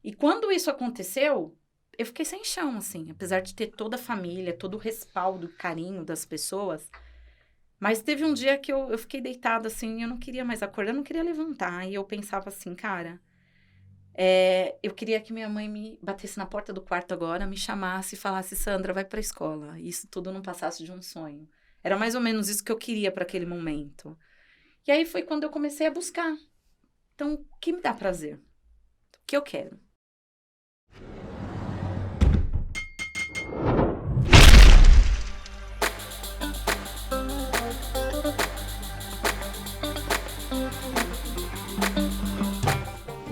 E quando isso aconteceu, eu fiquei sem chão, assim. Apesar de ter toda a família, todo o respaldo, carinho das pessoas. Mas teve um dia que eu fiquei deitada, assim, eu não queria mais acordar, eu não queria levantar. E eu pensava assim, cara, eu queria que minha mãe me batesse na porta do quarto agora, me chamasse e falasse, Sandra, vai pra escola. E isso tudo não passasse de um sonho. Era mais ou menos isso que eu queria para aquele momento. E aí foi quando eu comecei a buscar. Então, o que me dá prazer? O que eu quero?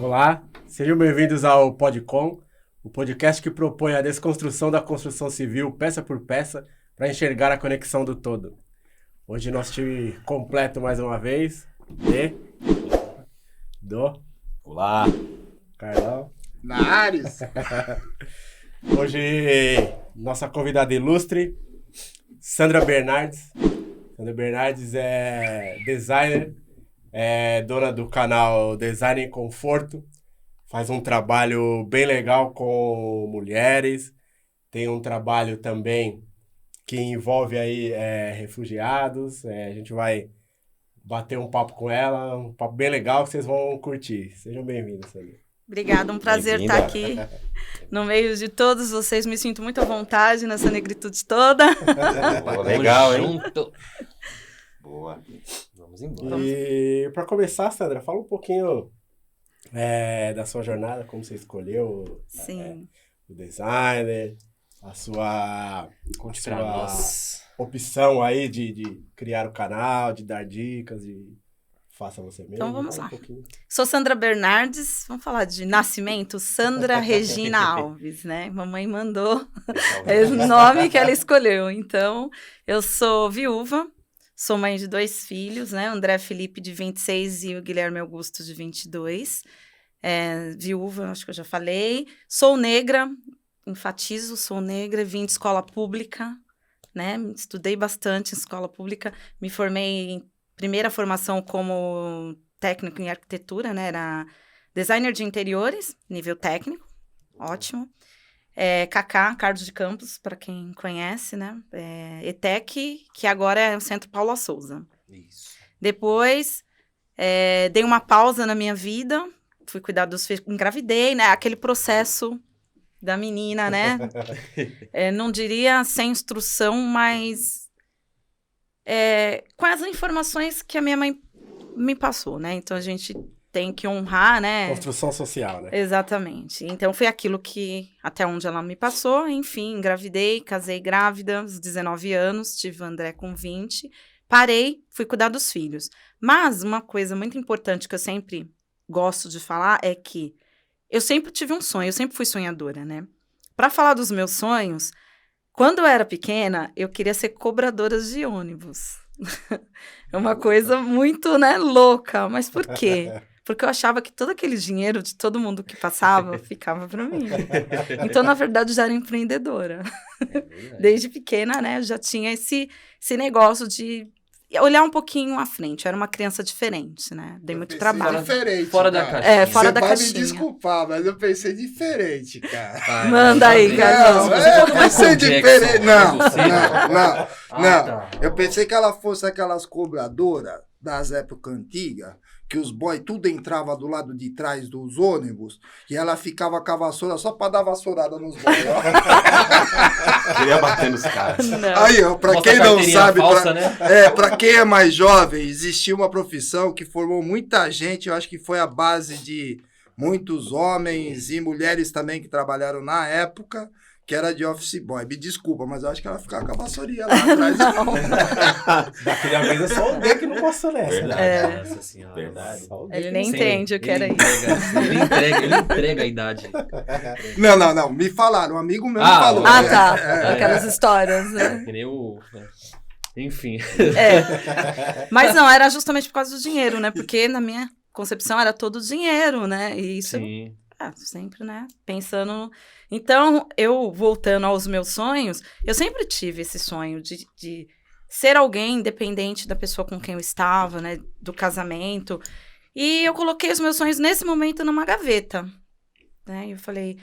Olá, sejam bem-vindos ao Podcom, o podcast que propõe a desconstrução da construção civil, peça por peça, para enxergar a conexão do todo. Hoje nosso time completo mais uma vez, Olá, Carlão, Nares. Hoje nossa convidada ilustre, Sandra Bernardes. Sandra Bernardes é designer, é dona do canal Design em Conforto, faz um trabalho bem legal com mulheres, tem um trabalho também que envolve aí refugiados, a gente vai bater um papo com ela, um papo bem legal que vocês vão curtir. Sejam bem-vindos, Sandra. Obrigada, um prazer estar aqui no meio de todos vocês, me sinto muito à vontade nessa negritude toda. Legal, hein? Boa. Vamos embora. E para começar, Sandra, fala um pouquinho da sua jornada, como você escolheu o designer, a sua opção aí de criar o canal, de dar dicas, de faça você mesmo. Então vamos lá. Sou Sandra Bernardes, vamos falar de nascimento, Sandra Regina Alves, né? Mamãe mandou o nome que ela escolheu. Então, eu sou viúva. Sou mãe de 2 filhos, né? André Felipe, de 26, e o Guilherme Augusto, de 22. Viúva, acho que eu já falei. Sou negra, enfatizo, sou negra, vim de escola pública, né? Estudei bastante em escola pública. Me formei em primeira formação como técnico em arquitetura, né? Era designer de interiores, nível técnico. Ótimo. Cacá, Carlos de Campos, para quem conhece, né? ETEC, que agora é o Centro Paula Souza. Isso. Depois, dei uma pausa na minha vida, fui cuidar dos filhos, engravidei, né? Aquele processo da menina, né? Não diria sem instrução, mas com as informações que a minha mãe me passou, né? Então, a gente tem que honrar, né? Construção social, né? Exatamente. Então, foi aquilo que, até onde ela me passou, enfim, engravidei, casei grávida, aos 19 anos, tive o André com 20, parei, fui cuidar dos filhos. Mas, uma coisa muito importante que eu sempre gosto de falar é que eu sempre tive um sonho, eu sempre fui sonhadora, né? Para falar dos meus sonhos, quando eu era pequena, eu queria ser cobradora de ônibus. É uma coisa muito, né, louca, mas por quê? Porque eu achava que todo aquele dinheiro de todo mundo que passava ficava para mim. Então, na verdade, eu já era empreendedora. Desde pequena, né, eu já tinha esse negócio de olhar um pouquinho à frente. Eu era uma criança diferente, né? Dei muito trabalho. Diferente, fora da caixinha. Fora da caixinha. Você pode me desculpar, mas eu pensei diferente, cara. Manda aí, Carlão. Eu pensei diferente. Não. Tá. Eu pensei que ela fosse aquelas cobradoras das épocas antigas, que os boys tudo entrava do lado de trás dos ônibus e ela ficava com a vassoura só pra dar vassourada nos boys. Queria bater nos caras. Não. Aí, ó, pra Mostra quem a não carteirinha sabe, falsa, né? pra quem é mais jovem, existia uma profissão que formou muita gente, eu acho que foi a base de muitos homens e mulheres também que trabalharam na época, que era de office boy. Me desculpa, mas eu acho que ela ficava com a vassourinha lá atrás. Daquele vez é só o D que não passou nessa. Verdade, nossa senhora. Verdade. Ele nem entende o que era isso. Ele entrega a idade. Não. Me falaram, um amigo meu me falou. Ah, tá. Aquelas histórias, né? Que nem o... Enfim. Mas não, era justamente por causa do dinheiro, né? Porque na minha concepção era todo dinheiro, né? E isso... Sim. Sempre, né? Pensando... Então, eu, voltando aos meus sonhos, eu sempre tive esse sonho de ser alguém independente da pessoa com quem eu estava, né? Do casamento. E eu coloquei os meus sonhos, nesse momento, numa gaveta. né? E eu falei,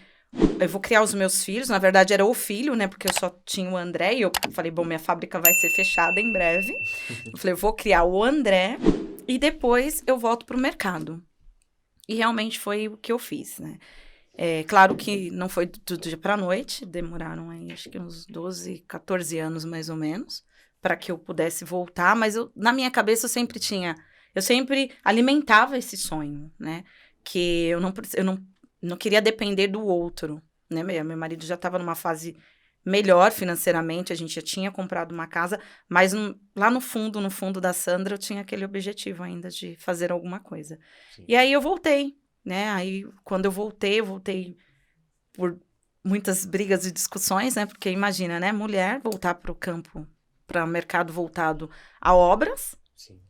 eu vou criar os meus filhos. Na verdade, era o filho, né? Porque eu só tinha o André. E eu falei, bom, minha fábrica vai ser fechada em breve. Eu falei, eu vou criar o André e depois eu volto pro mercado. E realmente foi o que eu fiz, né? Claro que não foi do dia pra noite. Demoraram aí, acho que uns 12, 14 anos, mais ou menos, para que eu pudesse voltar. Mas na minha cabeça eu sempre alimentava esse sonho, né? Que eu não queria depender do outro, né? Meu marido já estava numa fase melhor financeiramente, a gente já tinha comprado uma casa, mas lá no fundo da Sandra, eu tinha aquele objetivo ainda de fazer alguma coisa. Sim. E aí eu voltei, né? Aí, quando eu voltei por muitas brigas e discussões, né? Porque imagina, né? Mulher voltar para o campo, para o mercado voltado a obras, Sim.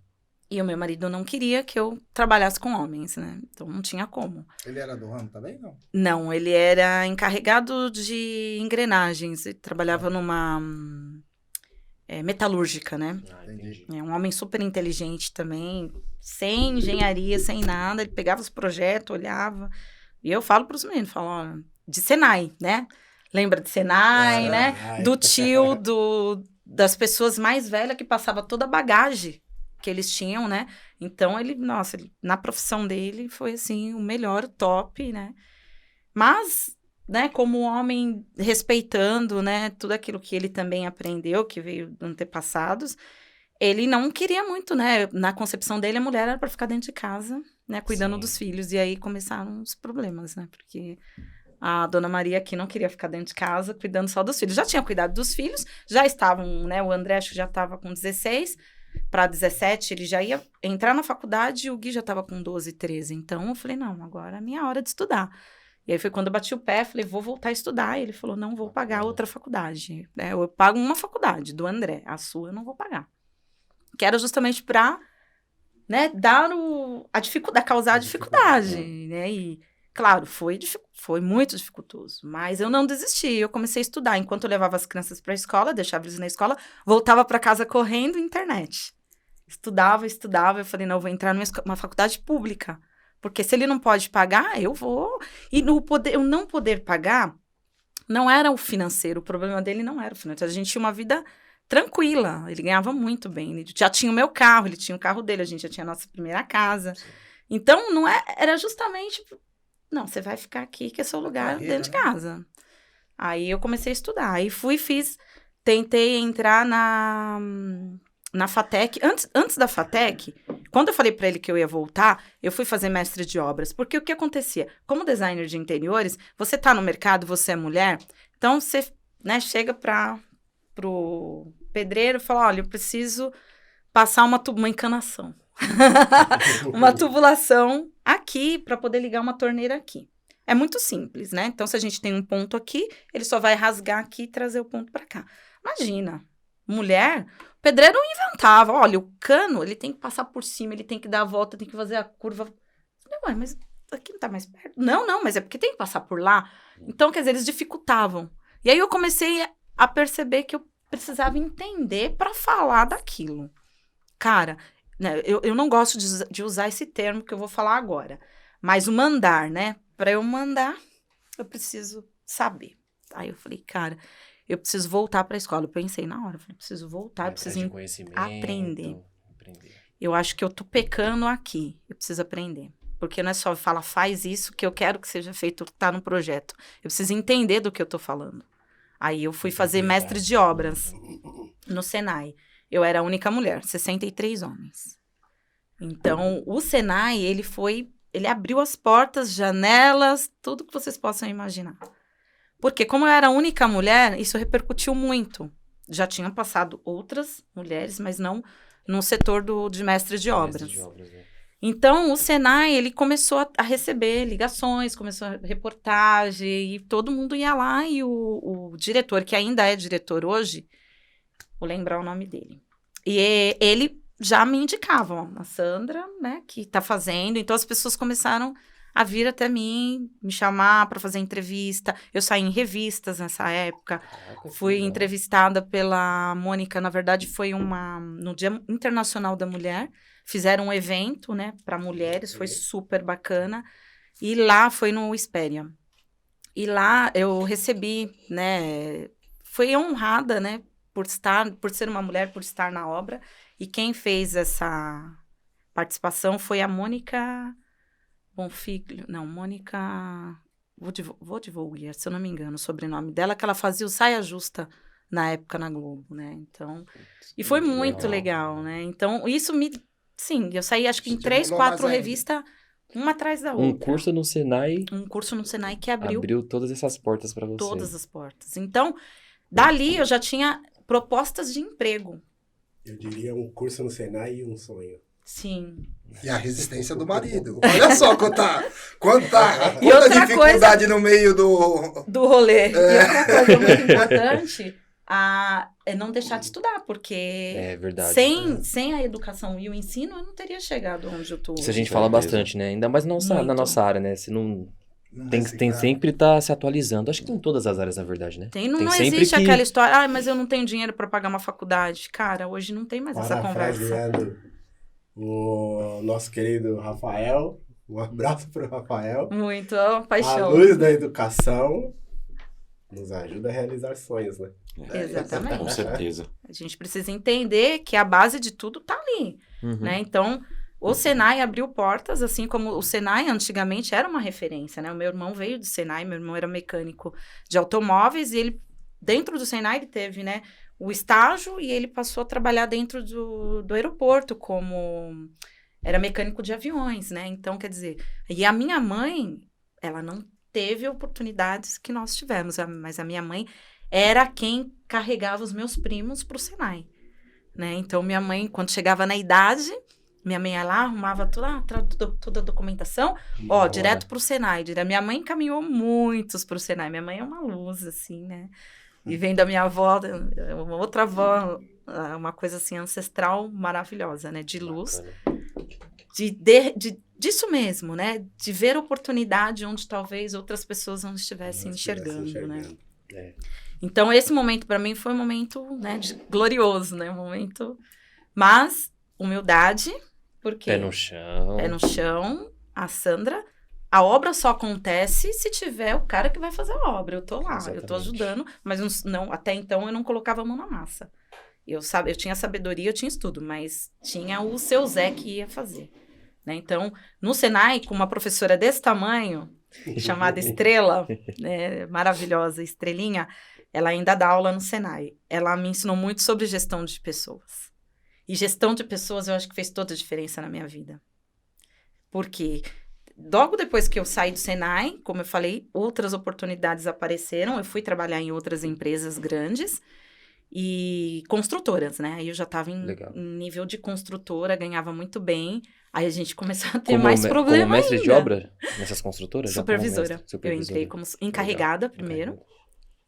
e o meu marido não queria que eu trabalhasse com homens, né? Então, não tinha como. Ele era do ramo também, não? Não, ele era encarregado de engrenagens. Ele trabalhava numa metalúrgica, né? Entendi. É um homem super inteligente também, sem engenharia, sem nada. Ele pegava os projetos, olhava. E eu falo para os meninos, falo, ó, de Senai, né? Lembra de Senai, né? Do tio, das pessoas mais velhas que passava toda a bagagem que eles tinham, né? Então, na profissão dele, foi, assim, o melhor, o top, né? Mas, né, como homem, respeitando, né, tudo aquilo que ele também aprendeu, que veio dos antepassados, ele não queria muito, né? Na concepção dele, a mulher era para ficar dentro de casa, né, cuidando dos filhos. E aí começaram os problemas, né? Porque a dona Maria aqui não queria ficar dentro de casa, cuidando só dos filhos. Já tinha cuidado dos filhos, já estavam, né? O André, acho que já estava com 16 para 17, ele já ia entrar na faculdade e o Gui já estava com 12, 13. Então, eu falei, não, agora é a minha hora de estudar. E aí foi quando eu bati o pé, falei, vou voltar a estudar. E ele falou, não vou pagar outra faculdade. Eu pago uma faculdade do André, a sua eu não vou pagar. Que era justamente para, né, dar a dificuldade, causar a dificuldade, né? E, claro, foi muito dificultoso, mas eu não desisti. Eu comecei a estudar. Enquanto eu levava as crianças para a escola, deixava eles na escola, voltava para casa correndo, internet. Estudava. Eu falei, não, eu vou entrar numa faculdade pública. Porque se ele não pode pagar, eu vou. E eu não poder pagar não era o financeiro. O problema dele não era o financeiro. A gente tinha uma vida tranquila. Ele ganhava muito bem. Ele já tinha o meu carro, ele tinha o carro dele, a gente já tinha a nossa primeira casa. Sim. Então, não era justamente... Não, você vai ficar aqui, que é seu lugar dentro de casa. Aí eu comecei a estudar. Aí tentei entrar na FATEC. Antes da FATEC, quando eu falei para ele que eu ia voltar, eu fui fazer mestre de obras. Porque o que acontecia? Como designer de interiores, você tá no mercado, você é mulher, então você, né, chega pro pedreiro e fala, olha, eu preciso passar uma encanação. Uma tubulação aqui para poder ligar uma torneira aqui. É muito simples, né? Então, se a gente tem um ponto aqui, ele só vai rasgar aqui e trazer o ponto para cá. Imagina, mulher, o pedreiro inventava, olha, o cano, ele tem que passar por cima, ele tem que dar a volta, tem que fazer a curva. Ué, mas aqui não tá mais perto? Não, mas é porque tem que passar por lá. Então, quer dizer, eles dificultavam. E aí eu comecei a perceber que eu precisava entender para falar daquilo. Cara, né, eu não gosto de usar esse termo que eu vou falar agora, mas o mandar, né? Para eu mandar, eu preciso saber. Aí eu falei, cara, eu preciso voltar para a escola. Eu pensei na hora, eu falei, preciso voltar, eu preciso aprender. Eu acho que eu tô pecando aqui, eu preciso aprender. Porque não é só falar, faz isso que eu quero que seja feito, tá no projeto. Eu preciso entender do que eu tô falando. Aí eu fui fazer mestre de obras no Senai. Eu era a única mulher, 63 homens. Então, o Senai, ele abriu as portas, janelas, tudo que vocês possam imaginar. Porque como eu era a única mulher, isso repercutiu muito. Já tinham passado outras mulheres, mas não no setor de mestre de obras. Então, o Senai, ele começou a receber ligações, começou a reportagem, e todo mundo ia lá, e o diretor, que ainda é diretor hoje, vou lembrar o nome dele. E ele já me indicava, ó, a Sandra, né, que tá fazendo. Então, as pessoas começaram a vir até mim, me chamar para fazer entrevista. Eu saí em revistas nessa época. Fui entrevistada pela Mônica, na verdade, foi no Dia Internacional da Mulher. Fizeram um evento, né, para mulheres, foi super bacana. E lá foi no Espéria. E lá eu recebi, né? Fui honrada, né? Por ser uma mulher, por estar na obra. E quem fez essa participação foi a Mônica Bonfiglio. Não, Mônica... Vou divulgar, se eu não me engano, o sobrenome dela, que ela fazia o Saia Justa na época na Globo, né? Então... E foi muito legal, né? Então, isso me... Sim, eu saí acho que em 3, 4 revistas, uma atrás da outra. Um curso no Senai Que abriu todas essas portas para você. todas as portas. Então, dali eu já tinha propostas de emprego. Eu diria um curso no Senai e um sonho. Sim. E a resistência do marido. Olha só quanta E outra dificuldade no meio do... Do rolê. E outra coisa muito importante é não deixar de estudar, porque É verdade. sem a educação e o ensino, eu não teria chegado onde eu tô Isso a hoje. gente fala bastante, né? Ainda mais na Muito. nossa área, né? Você não... Não Tem reciclar. sempre estar se atualizando. Acho que em todas as áreas, na verdade, né? Não sempre existe que- aquela história, mas eu não tenho dinheiro para pagar uma faculdade. Cara, hoje não tem mais essa conversa. Parafraseando o nosso querido Rafael. Um abraço pro Rafael. Muito A paixão. luz da educação nos ajuda a realizar sonhos, né? Exatamente. Com certeza. A gente precisa entender que a base de tudo tá ali, Uhum. né? Então, o Senai abriu portas, assim como o Senai antigamente era uma referência, né? O meu irmão veio do Senai, meu irmão era mecânico de automóveis e ele, dentro do Senai, ele teve, né, o estágio e ele passou a trabalhar dentro do aeroporto como... Era mecânico de aviões, né? Então, quer dizer... E a minha mãe, ela não teve oportunidades que nós tivemos, mas a minha mãe era quem carregava os meus primos pro Senai, né? Então, minha mãe, quando chegava na idade... Minha mãe ia lá, arrumava toda a documentação, direto pro Senai. Minha mãe encaminhou muitos pro Senai. Minha mãe é uma luz, assim, né? E vem da minha avó, uma outra avó, uma coisa assim, ancestral maravilhosa, né? De luz. Disso mesmo, né? De ver oportunidade onde talvez outras pessoas não estivessem enxergando, né? É. Então, esse momento, para mim, foi um momento, né, glorioso, né? Um momento... Mas, humildade... Porque Pé no chão. Pé no chão, a Sandra, a obra só acontece se tiver o cara que vai fazer a obra. Eu tô lá, eu tô Exatamente. ajudando, mas não, até então eu não colocava a mão na massa. Eu tinha sabedoria, eu tinha estudo, mas tinha o seu Zé que ia fazer, né? Então, no Senai, com uma professora desse tamanho, chamada Estrela, né, maravilhosa, Estrelinha, ela ainda dá aula no Senai. Ela me ensinou muito sobre gestão de pessoas. E gestão de pessoas eu acho que fez toda a diferença na minha vida. Porque logo depois que eu saí do Senai, como eu falei, outras oportunidades apareceram. Eu fui trabalhar em outras empresas grandes e construtoras, né? Aí eu já estava em nível de construtora, ganhava muito bem. Aí a gente começou a ter mais problema Como mestre de ainda. obra nessas construtoras? Já como Supervisora. mestre? Eu entrei como encarregada Legal. primeiro.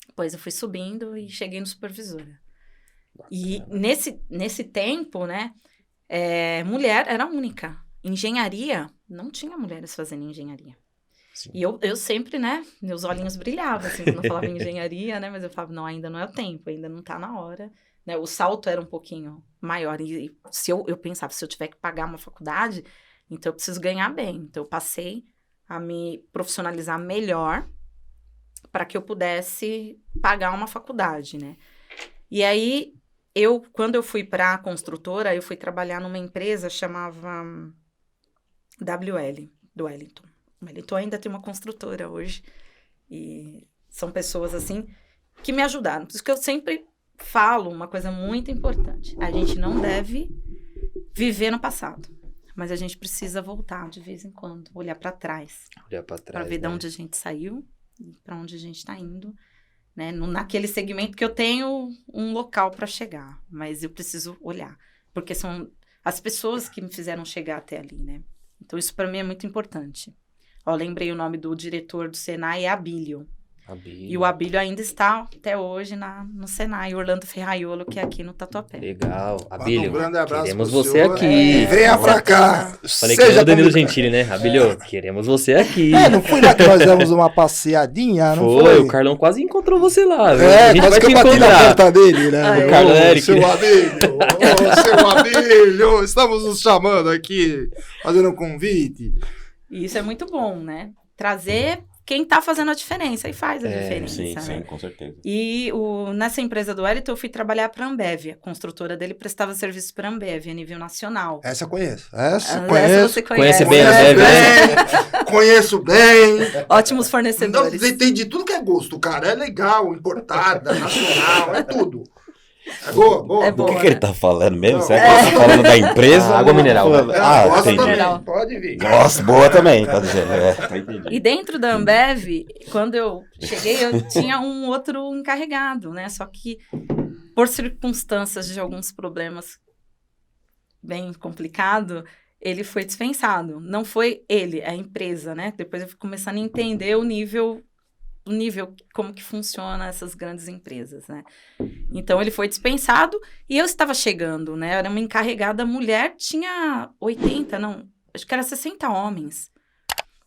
Depois eu fui subindo e cheguei no supervisora. Bacana. E nesse tempo, né, mulher era única. Engenharia, não tinha mulheres fazendo engenharia. Sim. E eu sempre, né, meus olhinhos brilhavam, assim, quando eu falava em engenharia, né, mas eu falava, não, ainda não é o tempo, ainda não tá na hora. Né, o salto era um pouquinho maior. E se eu pensava, se eu tiver que pagar uma faculdade, então eu preciso ganhar bem. Então eu passei a me profissionalizar melhor para que eu pudesse pagar uma faculdade, né. E aí, quando eu fui para a construtora, eu fui trabalhar numa empresa chamava WL, do Wellington. O Wellington ainda tem uma construtora hoje. E são pessoas, assim, que me ajudaram. Por isso que eu sempre falo uma coisa muito importante. A gente não deve viver no passado. Mas a gente precisa voltar de vez em quando, olhar para trás. Olhar pra trás, Para ver de né? onde a gente saiu e para onde a gente está indo. Né? Naquele segmento que eu tenho um local para chegar, mas eu preciso olhar, porque são as pessoas que me fizeram chegar até ali, né? Então isso para mim é muito importante. Ó, lembrei o nome do diretor do Senai, é Abílio. E o Abílio ainda está até hoje no Senai, Orlando Ferraiolo, que é aqui no Tatuapé. Legal. Manda Abílio, um grande abraço queremos pro você senhor. aqui. Venha pra cá. Falei que era o Danilo Gentili, né? Abílio, queremos você aqui. Não foi lá que nós demos uma passeadinha, não Foi, foi? o Carlão quase encontrou você lá, viu? a É, gente quase vai que te eu bati na encontrar. porta dele, né? Ah, é. O Carlos Eric. Seu Abílio, seu Abílio, estamos nos chamando aqui, fazendo um convite. E isso é muito bom, né? Trazer quem tá fazendo a diferença, e faz a diferença, Sim, né? sim, com certeza. E nessa empresa do Wellington, eu fui trabalhar para a Ambev. A construtora dele prestava serviço para a Ambev a nível nacional. Essa eu conheço. Essa Essa conheço. você Conhece conhece. bem a Ambev, né? Conheço bem. Ótimos Não, fornecedores. tem de tudo que é gosto, cara. É legal, importada, nacional, é tudo. É boa, boa. É O boa, que ele né? tá falando mesmo? Não. Será que ele tá falando da empresa? Água mineral. Ah, gosta entendi. também, Mineral. pode vir. Nossa, boa também, tá dizendo. Tá entendi. E dentro da Ambev, quando eu cheguei, eu tinha um outro encarregado, né? Só que por circunstâncias de alguns problemas bem complicado, ele foi dispensado. Não foi ele, a empresa, né? Depois eu fui começando a entender o nível, como que funciona essas grandes empresas, né? Então, ele foi dispensado e eu estava chegando, né? Era uma encarregada mulher, tinha 80, não, acho que era 60 homens.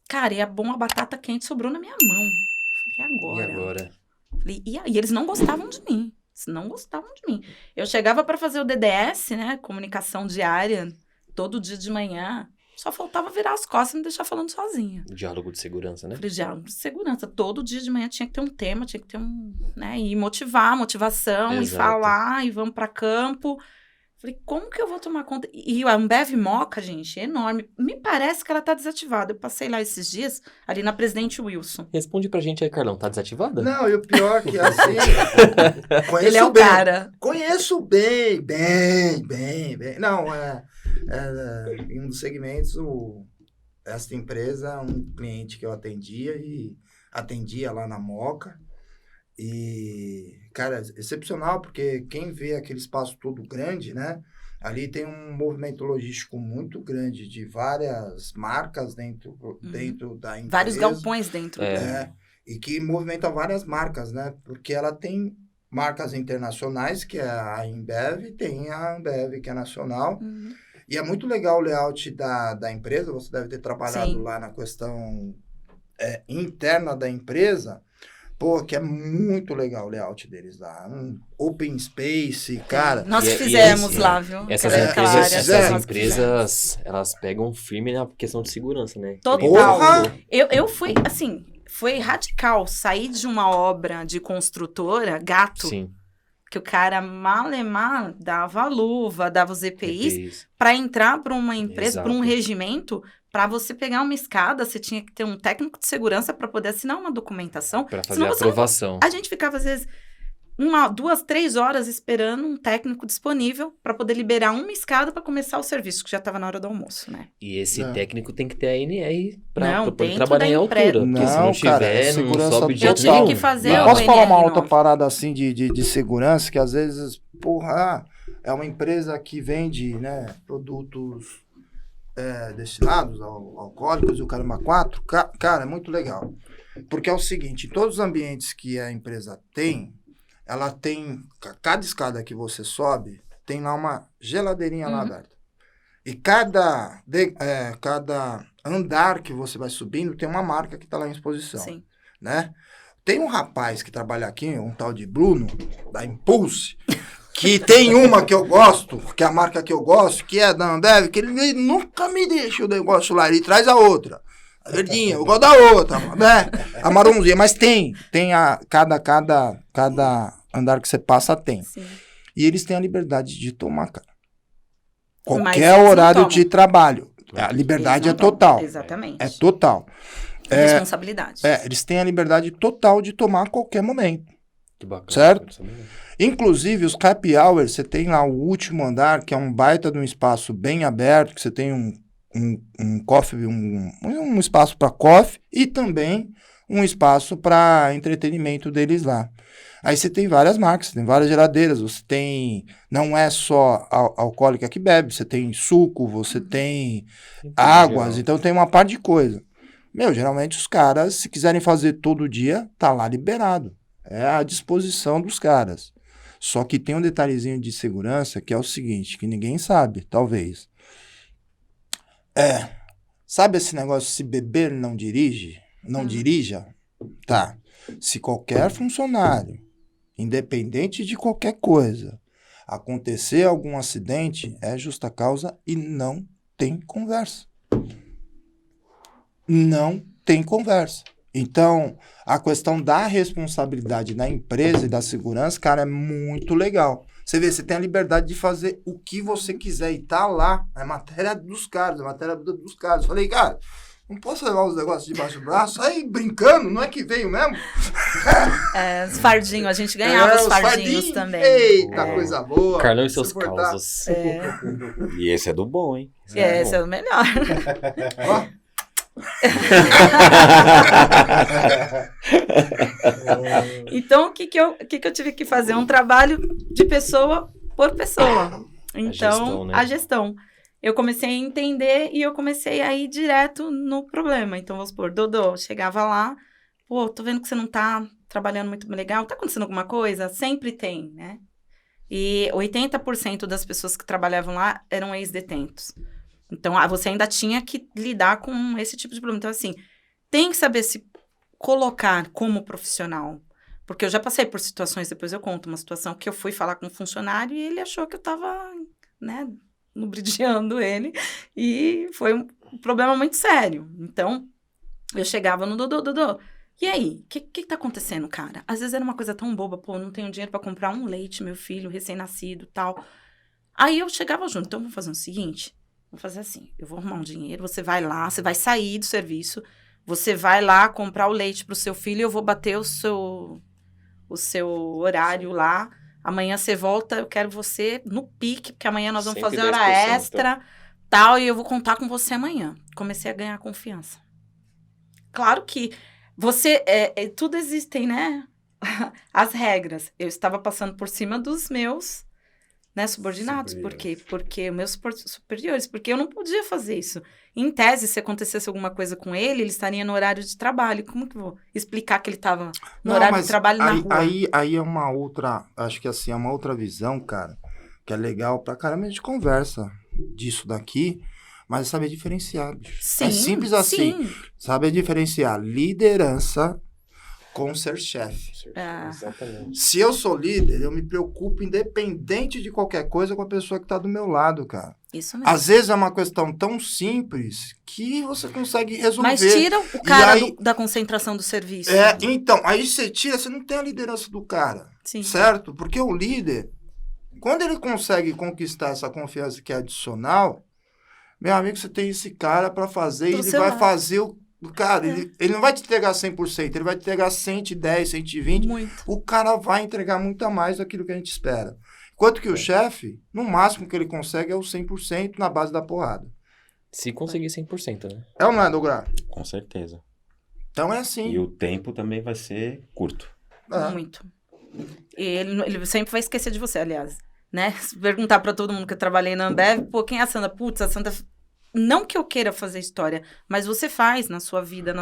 Cara, e a batata quente sobrou na minha mão. Eu falei, E agora? Falei, e aí? Eles não gostavam de mim. Eles não gostavam de mim. Eu chegava para fazer o DDS, né? Comunicação diária, todo dia de manhã. Só faltava virar as costas e me deixar falando sozinha. Diálogo de segurança, né? Falei, diálogo de segurança. Todo dia de manhã tinha que ter um tema, tinha que ter né? E motivação, e Exato. falar, e vamos para campo. Falei, como que eu vou tomar conta? E a Ambev Moca, gente, é enorme. Me parece que ela tá desativada. Eu passei lá esses dias, ali na Presidente Wilson. Responde pra gente aí, Carlão. Tá desativada? Não, e o pior que assim. Conheço Ele é o bem. cara. Conheço bem. Não, em um dos segmentos, essa empresa, um cliente que eu atendia lá na Moca. E, cara, excepcional, porque quem vê aquele espaço todo grande, né? Ali tem um movimento logístico muito grande de várias marcas dentro da empresa. Vários galpões dentro. E que movimenta várias marcas, né? Porque ela tem marcas internacionais, que é a Ambev, tem a Ambev, que é nacional. Uhum. E é muito legal o layout da empresa, você deve ter trabalhado Sim. lá na questão interna da empresa. Pô, que é muito legal o layout deles lá. Um open space, cara. Nós E- e fizemos esse- lá, viu? Essas Aquela empresas, área, essas nós empresas, elas pegam firme na questão de segurança, né? Total. Porra! Eu fui, assim, foi radical. Sair de uma obra de construtora, gato, Sim. que o cara malemar dava a luva, dava os EPIs, EPIs. para entrar para uma empresa, para um Exato. regimento, para você pegar uma escada, você tinha que ter um técnico de segurança para poder assinar uma documentação. Pra fazer Senão a você não- aprovação. A gente ficava, às vezes, 2, 3 horas esperando um técnico disponível para poder liberar uma escada para começar o serviço, que já estava na hora do almoço, né? E esse É. técnico tem que ter a ANR Não, pra poder dentro trabalhar da em empresa. altura. Porque se não Não, cara, tiver, não segurança sobe de Eu jeito tive nenhum. que fazer Não. o Posso falar uma NR9? outra parada assim de segurança, que às vezes, porra, é uma empresa que vende, né, produtos destinados ao alcoólicos e o caramba 4, cara, é muito legal. Porque é o seguinte, em todos os ambientes que a empresa tem, ela tem, cada escada que você sobe, tem lá uma geladeirinha lá aberta. E cada andar que você vai subindo tem uma marca que está lá em exposição, Sim. né? Tem um rapaz que trabalha aqui, um tal de Bruno, da Impulse, que tem uma que eu gosto, que é a marca que eu gosto, que é da Ambev, que ele nunca me deixa o negócio lá, ele traz a outra. A verdinha, eu gosto da outra, né? A marronzinha, mas tem cada andar que você passa tem. Sim. E eles têm a liberdade de tomar, cara. Mas Qualquer eles não horário tomam. de trabalho. A liberdade é Eles não tomam. total. Exatamente. É total. Responsabilidade. Eles têm a liberdade total de tomar a qualquer momento. Que bacana. Certo? quero saber. Inclusive, os happy hours, você tem lá o último andar, que é um baita de um espaço bem aberto, que você tem um coffee, um espaço para coffee e também um espaço para entretenimento deles lá. Aí você tem várias marcas, você tem várias geladeiras, você tem, não é só alcoólica que bebe, você tem suco, você tem águas, Geral. então tem uma par de coisa. Geralmente os caras, se quiserem fazer todo dia, tá lá liberado. É à disposição dos caras. Só que tem um detalhezinho de segurança que é o seguinte, que ninguém sabe, talvez. Sabe esse negócio, se beber não dirige? Não dirija? Tá. Se qualquer funcionário, independente de qualquer coisa, acontecer algum acidente, é justa causa e não tem conversa. Não tem conversa. Então, a questão da responsabilidade da empresa e da segurança, cara, é muito legal. Você vê, você tem a liberdade de fazer o que você quiser e tá lá. É matéria dos caras, é matéria dos caras. Falei, cara, não posso levar os negócios debaixo do braço? Aí, brincando, não é que veio mesmo? Os fardinhos, a gente ganhava os fardinhos também. Eita, coisa boa. Carlão e seus Se portar. causos. E esse é do bom, hein? Esse é o melhor. Ó, Então, o que eu tive que fazer? Um trabalho de pessoa por pessoa. Então, gestão, né? a gestão. Eu comecei a entender e eu comecei a ir direto no problema. Então, vamos supor, Dodô, chegava lá, pô, tô vendo que você não tá trabalhando muito legal, tá acontecendo alguma coisa? Sempre tem, né? E 80% das pessoas que trabalhavam lá eram ex-detentos. Então, você ainda tinha que lidar com esse tipo de problema. Então, assim, tem que saber se colocar como profissional. Porque eu já passei por situações, depois eu conto, uma situação que eu fui falar com um funcionário e ele achou que eu tava, né, lubridiando ele. E foi um problema muito sério. Então, eu chegava no Dodô, e aí, o que tá acontecendo, cara? Às vezes era uma coisa tão boba, pô, não tenho dinheiro pra comprar um leite, meu filho, recém-nascido, tal. Aí eu chegava junto, então vamos fazer o seguinte, vamos fazer assim, eu vou arrumar um dinheiro, você vai lá, você vai sair do serviço, você vai lá comprar o leite pro seu filho e eu vou bater o seu horário lá, amanhã você volta, eu quero você no pique, porque amanhã nós vamos fazer hora 110%, extra, tal, e eu vou contar com você amanhã. Comecei a ganhar confiança. Claro que tudo existem, né? As regras. Eu estava passando por cima dos meus, né, subordinados. Por quê? Porque meus superiores. Porque eu não podia fazer isso. Em tese, se acontecesse alguma coisa com ele estaria no horário de trabalho. Como que eu vou explicar que ele estava no horário de trabalho na rua? Aí é uma outra, acho que assim, é uma outra visão, cara, que é legal pra caramba. A gente conversa disso daqui, mas é saber diferenciar, bicho. Sim, é simples assim. sim. Saber diferenciar liderança com ser chefe. Exatamente. Se eu sou líder, eu me preocupo independente de qualquer coisa com a pessoa que tá do meu lado, cara. Isso mesmo. Às vezes é uma questão tão simples que você consegue resolver. Mas tira o cara aí, da concentração do serviço. Então, aí você tira, você não tem a liderança do cara. Sim. Certo? Porque o líder, quando ele consegue conquistar essa confiança que é adicional, meu amigo, você tem esse cara para fazer e ele vai fazer o... Cara, ele não vai te entregar 100%, ele vai te entregar 110, 120. Muito. O cara vai entregar muito a mais daquilo que a gente espera. Enquanto que o chefe, no máximo que ele consegue é o 100% na base da porrada. Se conseguir 100%, né? É ou não é, Douglas? Com certeza. Então é assim. E o tempo também vai ser curto. Muito. E ele sempre vai esquecer de você, aliás. Né? Se perguntar pra todo mundo que eu trabalhei na Ambev, pô, quem é a Sandra? Putz, a Sandra... Não que eu queira fazer história, mas você faz na sua vida,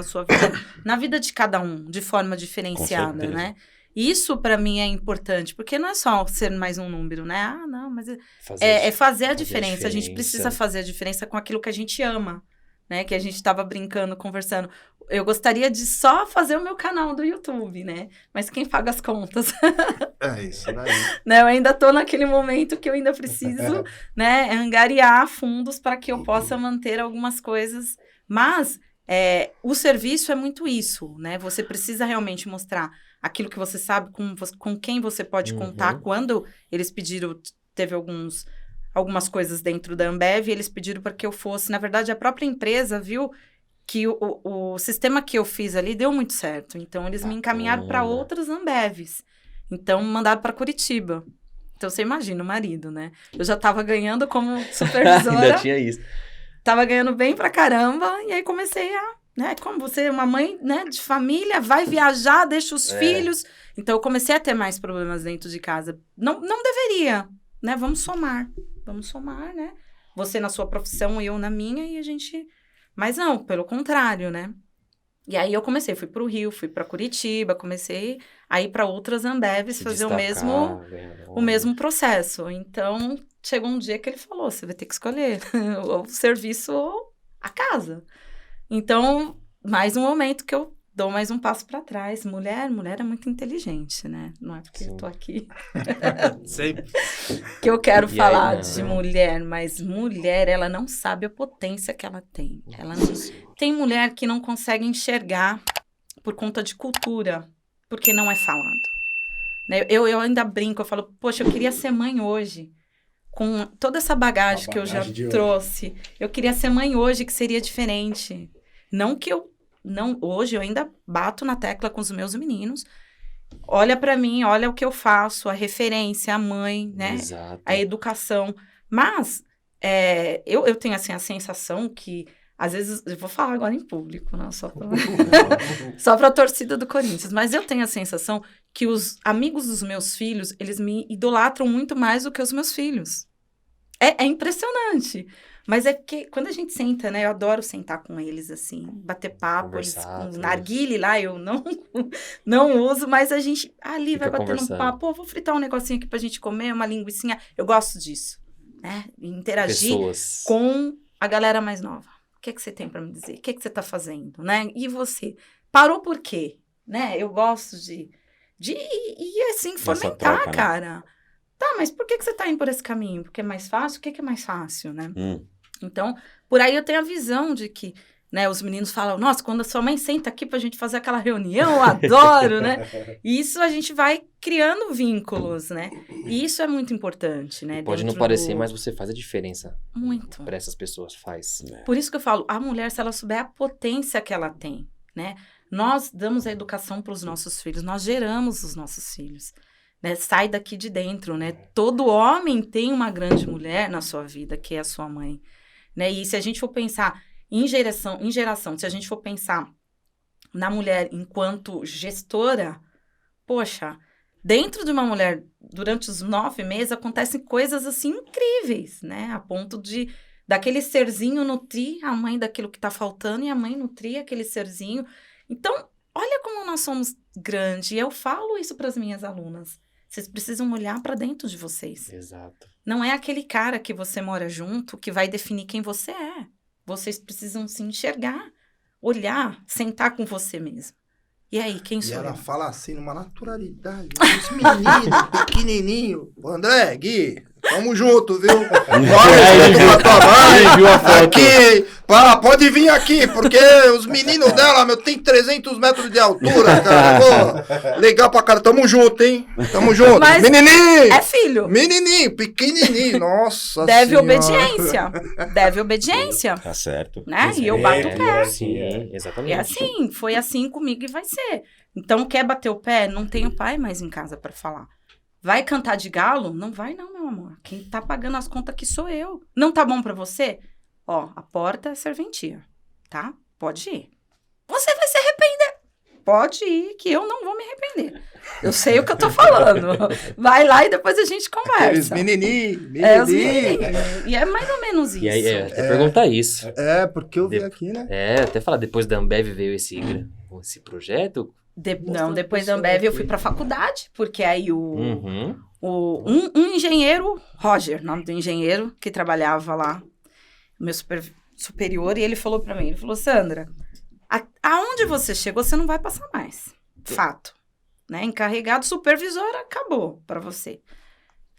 na vida de cada um, de forma diferenciada, né? Isso pra mim é importante, porque não é só ser mais um número, né? Ah, não, mas é fazer a diferença. A gente precisa fazer a diferença com aquilo que a gente ama, né? Que a gente tava brincando, conversando. Eu gostaria de só fazer o meu canal do YouTube, né? Mas quem paga as contas? É isso daí. Né? Eu ainda tô naquele momento que eu ainda preciso, né, angariar fundos para que eu possa manter algumas coisas. Mas o serviço é muito isso, né? Você precisa realmente mostrar aquilo que você sabe, com quem você pode contar. Quando eles pediram, teve algumas coisas dentro da Ambev, eles pediram para que eu fosse... Na verdade, a própria empresa viu que o sistema que eu fiz ali deu muito certo. Então, eles me encaminharam para outras Ambevs. Então, mandaram para Curitiba. Então, você imagina o marido, né? Eu já estava ganhando como supervisora. Ainda tinha isso. Tava ganhando bem pra caramba. E aí, comecei a... Né, como você é uma mãe, né, de família, vai viajar, deixa os filhos. Então, eu comecei a ter mais problemas dentro de casa. Não deveria, né? Vamos somar, né? Você na sua profissão, eu na minha, e a gente... Mas não, pelo contrário, né? E aí eu fui pro Rio, fui pra Curitiba, comecei a ir para outras Ambevs fazer o mesmo processo. Então, chegou um dia que ele falou, você vai ter que escolher o serviço ou a casa. Então, mais um momento que eu dou mais um passo para trás. Mulher é muito inteligente, né? Não é porque eu tô aqui Sempre. que eu quero falar aí, de mulher, mas mulher, ela não sabe a potência que ela tem. Ela não... Tem mulher que não consegue enxergar por conta de cultura, porque não é falado. Né? Eu ainda brinco, eu falo, poxa, eu queria ser mãe hoje, com toda essa bagagem que eu já trouxe. Eu queria ser mãe hoje, que seria diferente. Não que eu... Não, hoje eu ainda bato na tecla com os meus meninos. Olha pra mim, olha o que eu faço, a referência, a mãe, né? Exato. A educação. Mas eu tenho assim, a sensação que, às vezes, eu vou falar agora em público, né? Só pra torcida do Corinthians. Mas eu tenho a sensação que os amigos dos meus filhos, eles me idolatram muito mais do que os meus filhos. É impressionante. Mas é porque quando a gente senta, né? Eu adoro sentar com eles, assim, bater papo. Eles, com narguile lá, eu não uso, mas a gente ali vai batendo um papo. Pô, vou fritar um negocinho aqui pra gente comer, uma linguicinha. Eu gosto disso, né? Interagir com a galera mais nova. O que você tem pra me dizer? O que você tá fazendo, né? E você? Parou por quê? Né? Eu gosto de assim, fomentar, troca, cara. Né? Tá, mas por que você tá indo por esse caminho? Porque é mais fácil? O que é mais fácil, né? Então, por aí eu tenho a visão de que, né, os meninos falam, nossa, quando a sua mãe senta aqui pra gente fazer aquela reunião, eu adoro, né? E isso a gente vai criando vínculos, né? E isso é muito importante, né? Pode não parecer, mas você faz a diferença. Muito. Para essas pessoas, faz. Por isso que eu falo, a mulher, se ela souber a potência que ela tem, né? Nós damos a educação para os nossos filhos, nós geramos os nossos filhos. Né? Sai daqui de dentro, né? Todo homem tem uma grande mulher na sua vida, que é a sua mãe. Né? E se a gente for pensar em geração, se a gente for pensar na mulher enquanto gestora, poxa, dentro de uma mulher, durante os 9 meses, acontecem coisas assim incríveis, né? A ponto de daquele serzinho nutrir a mãe daquilo que está faltando e a mãe nutrir aquele serzinho. Então, olha como nós somos grandes. E eu falo isso para as minhas alunas. Vocês precisam olhar para dentro de vocês. Exato. Não é aquele cara que você mora junto que vai definir quem você é. Vocês precisam se enxergar, olhar, sentar com você mesmo. E aí, quem sou eu? E ela fala assim, numa naturalidade. Os meninos, pequenininho. André, Gui, tamo junto, viu? Bora, tua mãe, aqui, pode vir aqui, porque os meninos dela, meu, tem 300 metros de altura, cara. Pô, legal pra cara, tamo junto, hein? Tamo junto. Mas menininho! É filho. Menininho, pequenininho, nossa Deve senhora. obediência. Deve obediência. Tá certo. Né? E eu bato o pé. Sim, exatamente. É assim, foi assim comigo e vai ser. Então, quer bater o pé? Não tem o pai mais em casa pra falar. Vai cantar de galo? Não vai não, meu amor. Quem tá pagando as contas aqui sou eu. Não tá bom pra você? Ó, a porta é serventia, tá? Pode ir. Você vai se arrepender. Pode ir, que eu não vou me arrepender. Eu sei o que eu tô falando. Vai lá e depois a gente conversa. Aqueles menininhos. Os menininhos. E é mais ou menos isso. E aí, até perguntar isso. Porque eu vi aqui, né? Até falar, depois da Ambev veio esse projeto. Não, depois da Ambev eu fui pra faculdade, porque aí um engenheiro, Roger, nome do engenheiro, que trabalhava lá, meu superior, e ele falou pra mim, ele falou, Sandra, aonde você chegou, você não vai passar mais. Fato. Né? Encarregado, supervisor, acabou pra você.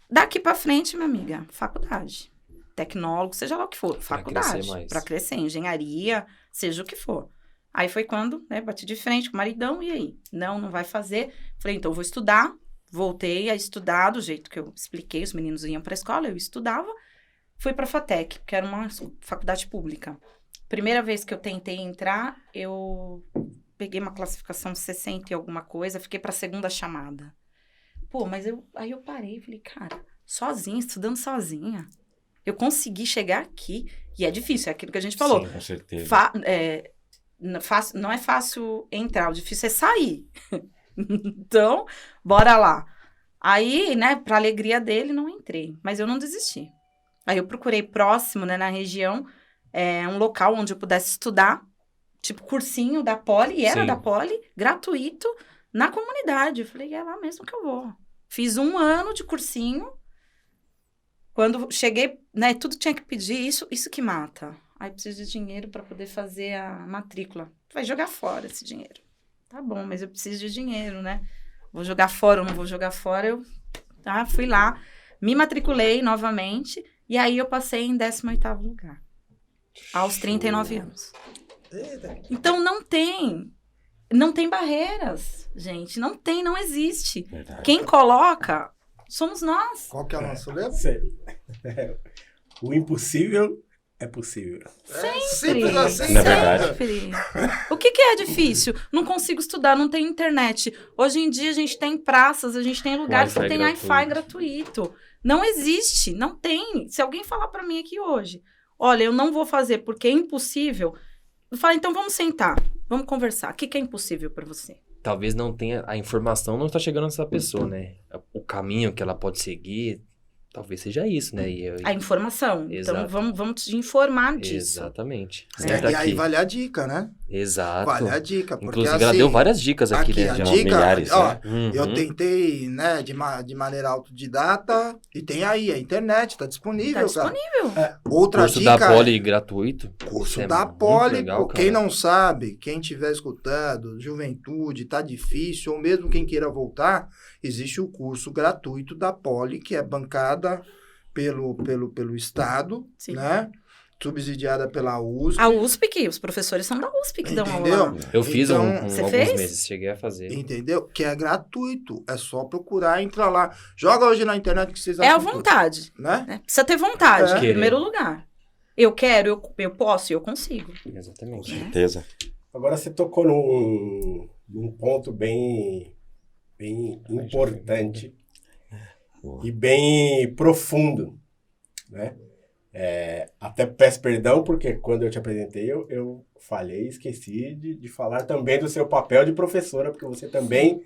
Daqui pra frente, minha amiga, faculdade. Tecnólogo, seja lá o que for, faculdade. Pra crescer, engenharia, seja o que for. Aí foi quando, né, bati de frente com o maridão, e aí? Não vai fazer. Falei, então eu vou estudar. Voltei a estudar do jeito que eu expliquei, os meninos iam pra escola, eu estudava. Fui pra FATEC, que era uma faculdade pública. Primeira vez que eu tentei entrar, eu peguei uma classificação 60 e alguma coisa, fiquei pra segunda chamada. Pô, mas aí eu parei e falei, cara, sozinha, estudando sozinha. Eu consegui chegar aqui, e é difícil, é aquilo que a gente falou. Sim, com certeza. Não é fácil entrar, o difícil é sair. Então, bora lá. Aí, né, pra alegria dele, não entrei, mas eu não desisti. Aí eu procurei próximo, né, na região, um local onde eu pudesse estudar, tipo cursinho da Poli, e era da Poli, gratuito, na comunidade. Eu falei, é lá mesmo que eu vou. Fiz 1 ano de cursinho. Quando cheguei, né, tudo tinha que pedir, isso que mata. Aí preciso de dinheiro para poder fazer a matrícula. Vai jogar fora esse dinheiro. Tá bom, mas eu preciso de dinheiro, né? Vou jogar fora ou não vou jogar fora? Eu fui lá, me matriculei novamente, e aí eu passei em 18º lugar. Aos 39 anos. Então não tem Não tem barreiras, gente. Não existe. Verdade. Quem coloca somos nós. Qual que é o nosso lema? O impossível é possível. Simples assim. Na verdade. Sempre. O que é difícil? Não consigo estudar, não tem internet. Hoje em dia a gente tem praças, a gente tem lugares que Wi-Fi tem gratuito. Wi-Fi gratuito. Não existe, não tem. Se alguém falar pra mim aqui hoje, olha, eu não vou fazer porque é impossível, eu falo, então vamos sentar, vamos conversar. O que é impossível pra você? Talvez não tenha, a informação não está chegando nessa pessoa, né? O caminho que ela pode seguir, talvez seja isso, né? A informação. Exato. Então vamos te informar disso. Exatamente. E Sempre aí aqui. vale a dica, né? Exato. Vale a dica. Porque, Inclusive, ela assim, deu várias dicas aqui, né? a Já. dica, milhares, ó, né? Uhum. eu tentei, né, de maneira autodidata, e tem aí, a internet, tá disponível, Tá cara. disponível. Outra Curso dica da Poli gratuito. curso Isso é da muito Poli, legal, pô, quem cara. não sabe, quem estiver escutando, juventude, tá difícil, ou mesmo quem queira voltar, existe o curso gratuito da Poli, que é bancada pelo Estado, Sim. né? Subsidiada pela USP. A USP, que os professores são da USP que dão aula. Entendeu? lá. Eu fiz Então, você alguns fez? meses, cheguei a fazer. Entendeu? Que é gratuito. É só procurar, entra lá. Joga hoje na internet que vocês É à acham tudo, vontade. né? Né? Precisa ter vontade, É. em primeiro lugar. Eu quero, eu posso e eu consigo. Exatamente. Certeza. Agora você tocou num ponto bem importante Boa. e bem profundo, né? Até peço perdão, porque quando eu te apresentei, eu falhei, esqueci de falar também do seu papel de professora, porque você também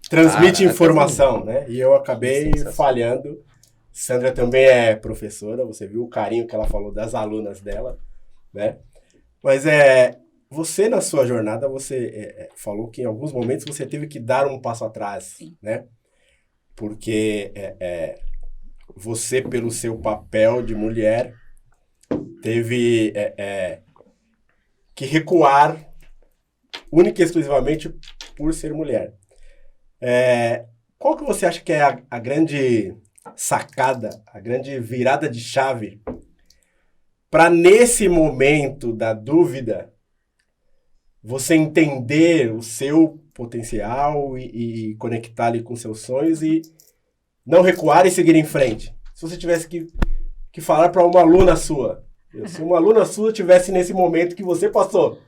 transmite Caraca, informação, né? E eu acabei Sensacional. falhando. Sandra também é professora, você viu o carinho que ela falou das alunas dela, né? Mas você, na sua jornada, você falou que em alguns momentos você teve que dar um passo atrás, Sim. né? Porque você, pelo seu papel de mulher, teve que recuar única e exclusivamente por ser mulher. Qual que você acha que é a grande sacada, a grande virada de chave para, nesse momento da dúvida, você entender o seu potencial e conectar ali com seus sonhos e não recuar e seguir em frente? Se você tivesse que falar para uma aluna sua, se uma aluna sua tivesse nesse momento que você passou,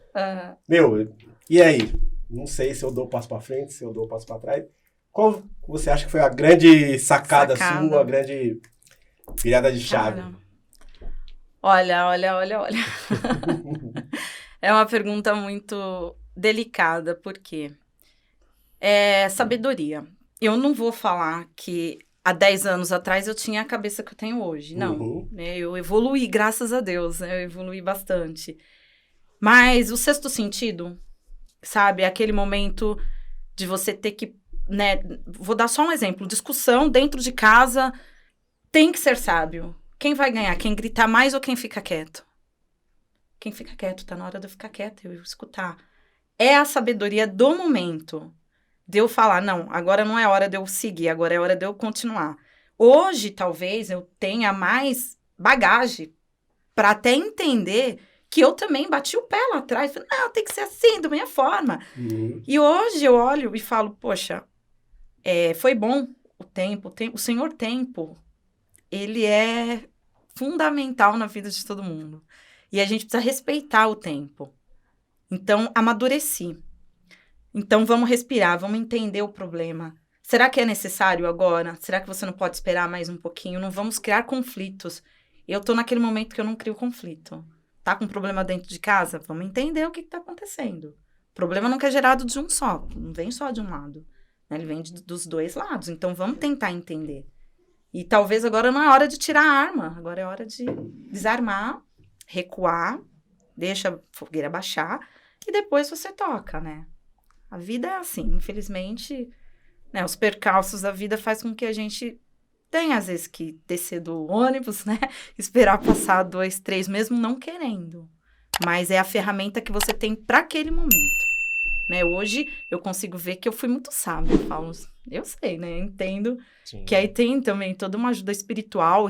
meu, e aí? Não sei se eu dou um passo para frente, se eu dou um passo para trás. Qual você acha que foi a grande sacada sua, a grande virada de chave? Olha. É uma pergunta muito delicada, porque é sabedoria. Eu não vou falar que há 10 anos atrás eu tinha a cabeça que eu tenho hoje, não. Uhum. Eu evoluí, graças a Deus, né? Eu evoluí bastante. Mas o sexto sentido, sabe? Aquele momento de você ter que, né? Vou dar só um exemplo. Discussão dentro de casa tem que ser sábio. Quem vai ganhar? Quem gritar mais ou quem fica quieto? Quem fica quieto, tá na hora de eu ficar quieta, eu escutar. É a sabedoria do momento. De eu falar, não, agora não é hora de eu seguir, agora é hora de eu continuar. Hoje, talvez, eu tenha mais bagagem para até entender que eu também bati o pé lá atrás. Falei, não, tem que ser assim, da minha forma. Uhum. E hoje eu olho e falo, poxa, foi bom o tempo, o Senhor Tempo, ele é fundamental na vida de todo mundo. E a gente precisa respeitar o tempo. Então, amadureci. Então, vamos respirar, vamos entender o problema. Será que é necessário agora? Será que você não pode esperar mais um pouquinho? Não vamos criar conflitos. Eu tô naquele momento que eu não crio conflito. Tá com problema dentro de casa? Vamos entender o que tá acontecendo. O problema não é gerado de um só, não vem só de um lado. Né? Ele vem dos dois lados. Então, vamos tentar entender. E talvez agora não é hora de tirar a arma. Agora é hora de desarmar, recuar, deixa a fogueira baixar e depois você toca, né? A vida é assim, infelizmente, né? Os percalços da vida faz com que a gente tenha, às vezes, que descer do ônibus, né? Esperar passar 2, 3, mesmo não querendo. Mas é a ferramenta que você tem para aquele momento, né? Hoje eu consigo ver que eu fui muito sábia. Eu falo, eu sei, né? Entendo Sim. que aí tem também toda uma ajuda espiritual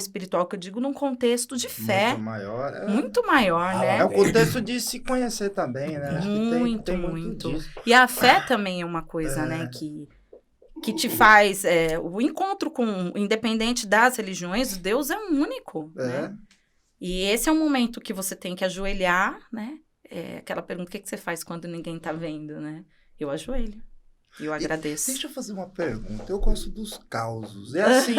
que eu digo num contexto de fé Muito maior. muito maior, né? É o contexto de se conhecer também, né? Acho que tem Muito. disso. E a fé também é uma coisa, né, que te faz, o encontro com, independente das religiões, Deus é único, né? E esse é um momento que você tem que ajoelhar, né? Aquela pergunta, o que você faz quando ninguém tá vendo, né? Eu ajoelho. E eu agradeço. Deixa eu fazer uma pergunta. Eu gosto dos causos. É assim,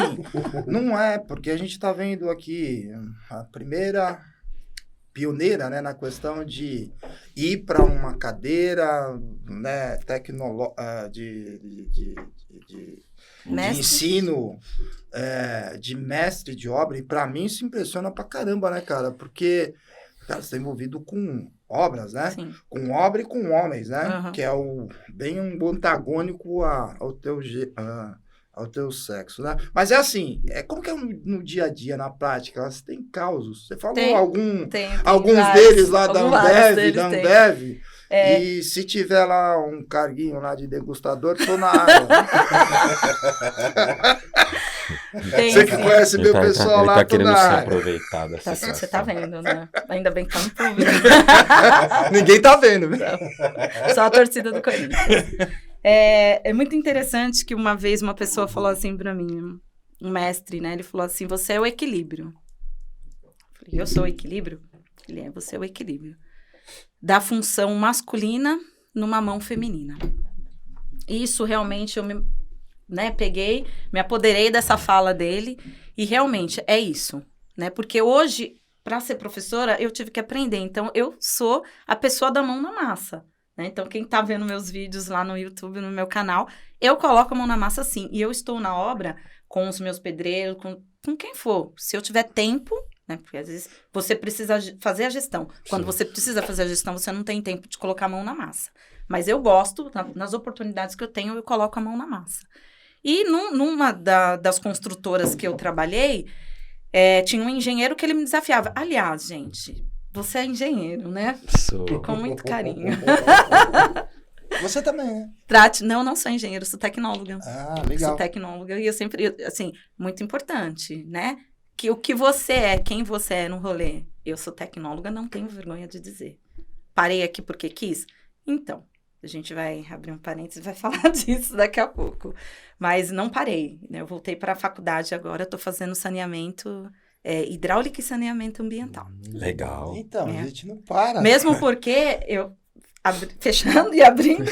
não é, porque a gente tá vendo aqui a primeira pioneira, né, na questão de ir para uma cadeira, né, de ensino, de mestre de obra, e para mim isso impressiona pra caramba, né, cara? Porque, cara, você tá envolvido com obras, né? Sim. Com obra e com homens, né? Uhum. Que é bem um antagônico ao teu sexo, né? Mas é assim, como que é no dia a dia, na prática? Você tem causos? Você falou Tem alguns vários, deles lá da vários Ambev, deles tem. e se tiver lá um carguinho lá de degustador, tô na área. Você que conhece meu pessoal lá, ele tá tô querendo na se área. aproveitar dessa Você tá situação. vendo, né? Ainda bem que tá no público. Ninguém tá vendo, viu? Só a torcida do Corinthians. É muito interessante que uma vez uma pessoa falou assim pra mim, um mestre, né? Ele falou assim, você é o equilíbrio. Eu falei, eu sou o equilíbrio? Ele você é o equilíbrio. Da função masculina numa mão feminina. Isso realmente eu peguei, me apoderei dessa fala dele e realmente é isso, né? Porque hoje, para ser professora, eu tive que aprender. Então, eu sou a pessoa da mão na massa, né? Então, quem tá vendo meus vídeos lá no YouTube, no meu canal, eu coloco a mão na massa sim. E eu estou na obra com os meus pedreiros, com quem for. Se eu tiver tempo, né? Porque às vezes você precisa fazer a gestão. Quando você precisa fazer a gestão, você não tem tempo de colocar a mão na massa. Mas eu gosto, nas oportunidades que eu tenho, eu coloco a mão na massa. E numa das construtoras que eu trabalhei, tinha um engenheiro que ele me desafiava. Aliás, gente, você é engenheiro, né? Sou. Com muito carinho. Você também, né? Não sou engenheiro, sou tecnóloga. Ah, legal. Sou tecnóloga e eu sempre, assim, muito importante, né? Que o que você é, quem você é no rolê. Eu sou tecnóloga, não tenho vergonha de dizer. Parei aqui porque quis? Então, a gente vai abrir um parênteses e vai falar disso daqui a pouco. Mas não parei, né? Eu voltei para a faculdade agora, estou fazendo saneamento, hidráulica e saneamento ambiental. Legal. Então, a gente não para. Mesmo porque eu, fechando e abrindo,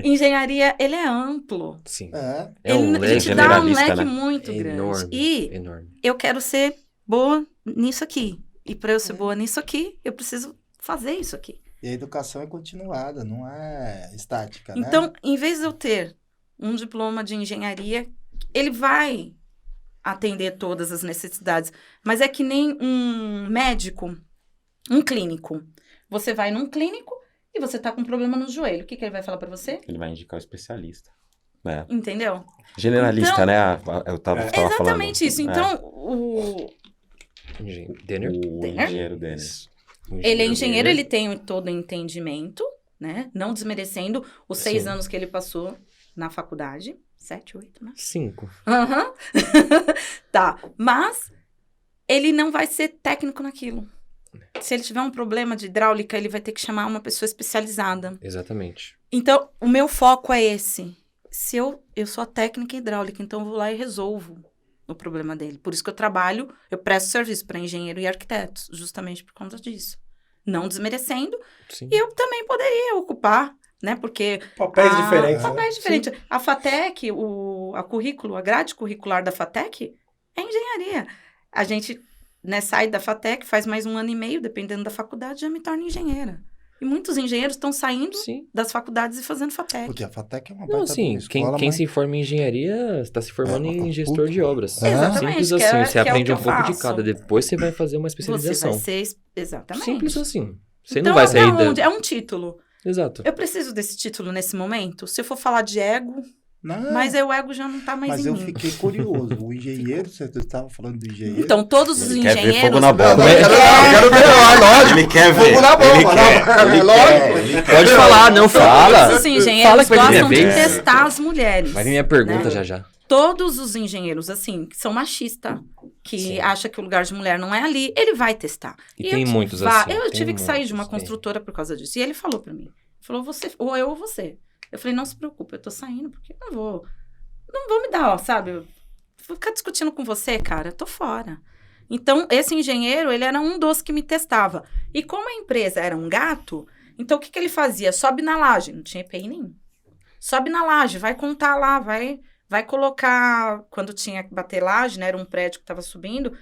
engenharia, ele é amplo. Sim. É. Ele leque te dá um generalista, leque né? muito enorme. grande. E Enorme. eu quero ser boa nisso aqui. E para eu ser boa nisso aqui, eu preciso fazer isso aqui. E a educação é continuada, não é estática, né? Então, em vez de eu ter um diploma de engenharia, ele vai atender todas as necessidades. Mas é que nem um médico, um clínico. Você vai num clínico e você tá com um problema no joelho. O que ele vai falar para você? Ele vai indicar o especialista. É. Entendeu? Generalista, Então, né? Eu tava falando. Exatamente isso. Então, o Denner? O Denner? engenheiro Denner. ele é engenheiro, ele tem todo o entendimento, né? Não desmerecendo os 6 Sim. anos que ele passou na faculdade. 7, 8, né? 5. Aham. Tá. Mas ele não vai ser técnico naquilo. Se ele tiver um problema de hidráulica, ele vai ter que chamar uma pessoa especializada. Exatamente. Então, o meu foco é esse. Se eu sou a técnica hidráulica, então eu vou lá e resolvo o problema dele. Por isso que eu presto serviço para engenheiro e arquitetos, justamente por conta disso. Não desmerecendo, Sim. e eu também poderia ocupar, né? Porque Papéis diferentes. né? papéis diferentes. A FATEC, a grade curricular da FATEC é engenharia. A gente, né, sai da FATEC, faz mais 1 ano e meio, dependendo da faculdade, já me torna engenheira. E muitos engenheiros estão saindo Sim. das faculdades e fazendo FATEC. Porque a FATEC é uma Não, baita assim, boa escola, quem mas- se forma em engenharia está se formando em gestor puta. de obras. Exatamente, Simples que é- assim, você que é o aprende que um eu pouco de faço. cada, depois você vai fazer uma Você especialização. vai ser... Exatamente. Simples assim. Você Então, não vai sair é um título. Exato. Eu preciso desse título nesse momento? Se eu for falar de ego, Não, Mas aí o ego já não tá mais mas em eu mim. fiquei curioso. O engenheiro, você estava falando do engenheiro? Então, todos os Ele quer ver engenheiros... fogo na Não, bola. não, eu quero ver, lógico. Ele quer ver. Fogo na bomba, Ele não, quer. Ele lógico. quer. Pode falar, não fala. Todos os engenheiros Fala que vai vir minha gostam de vez. testar as mulheres. Vai vir minha pergunta né? já já. Todos os engenheiros, assim, que são machistas, que Sim. acham que o lugar de mulher não é ali, ele vai testar. E eu tem tive muitos va- assim, Eu tem tive que sair de uma muitos, tem. construtora por causa disso. E ele falou pra mim, falou, você, ou eu ou você. Eu falei, não se preocupe, eu tô saindo, porque eu não vou me dar, ó, sabe? Eu vou ficar discutindo com você, cara, eu tô fora. Então, esse engenheiro, ele era um dos que me testava. E como a empresa era um gato, então o que ele fazia? Sobe na laje, não tinha EPI nenhum. Sobe na laje, vai contar lá, vai colocar, quando tinha que bater laje, né, era um prédio que estava subindo,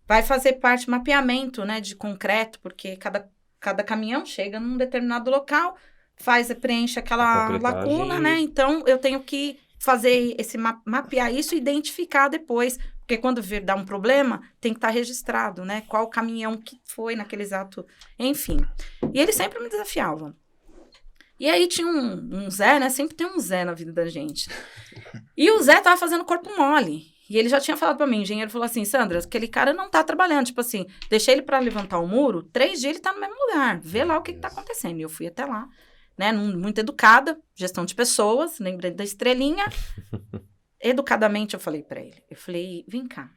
vai fazer parte, mapeamento, né, de concreto, porque cada caminhão chega num determinado local, preenche aquela Concretagem. lacuna, né, então eu tenho que fazer mapear isso e identificar depois, porque quando vir dar um problema, tem que estar registrado, né, qual caminhão que foi naquele exato, enfim. E ele sempre me desafiava. E aí tinha um Zé, né? Sempre tem um Zé na vida da gente. E o Zé tava fazendo corpo mole. E ele já tinha falado pra mim, o engenheiro falou assim, Sandra, aquele cara não tá trabalhando. Tipo assim, deixei ele pra levantar o muro, 3 dias ele tá no mesmo lugar. Vê lá o que tá acontecendo. E eu fui até lá, né? Muito educada, gestão de pessoas, lembrei da estrelinha. Educadamente eu falei pra ele. Eu falei, vem cá.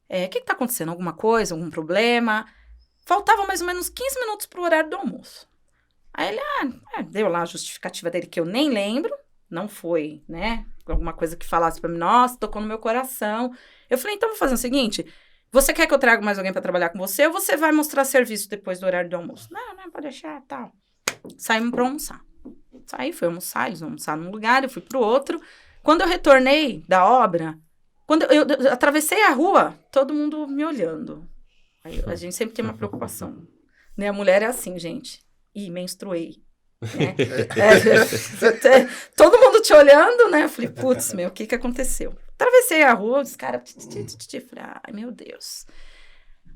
O que tá acontecendo? Alguma coisa? Algum problema? Faltavam mais ou menos 15 minutos pro horário do almoço. Aí ele, deu lá a justificativa dele, que eu nem lembro, não foi, né, alguma coisa que falasse pra mim, nossa, tocou no meu coração. Eu falei, então vou fazer o seguinte, você quer que eu traga mais alguém pra trabalhar com você, ou você vai mostrar serviço depois do horário do almoço? Não, pode deixar, tal. Saímos pra almoçar. Fui almoçar, eles almoçaram num lugar, eu fui pro outro. Quando eu retornei da obra, quando eu atravessei a rua, todo mundo me olhando. Aí, a gente sempre tem uma preocupação, né, a mulher é assim, gente. E menstruei. Né? Todo mundo te olhando, né? Eu falei, putz, o que aconteceu? Atravessei a rua, os caras... Falei, ai, meu Deus.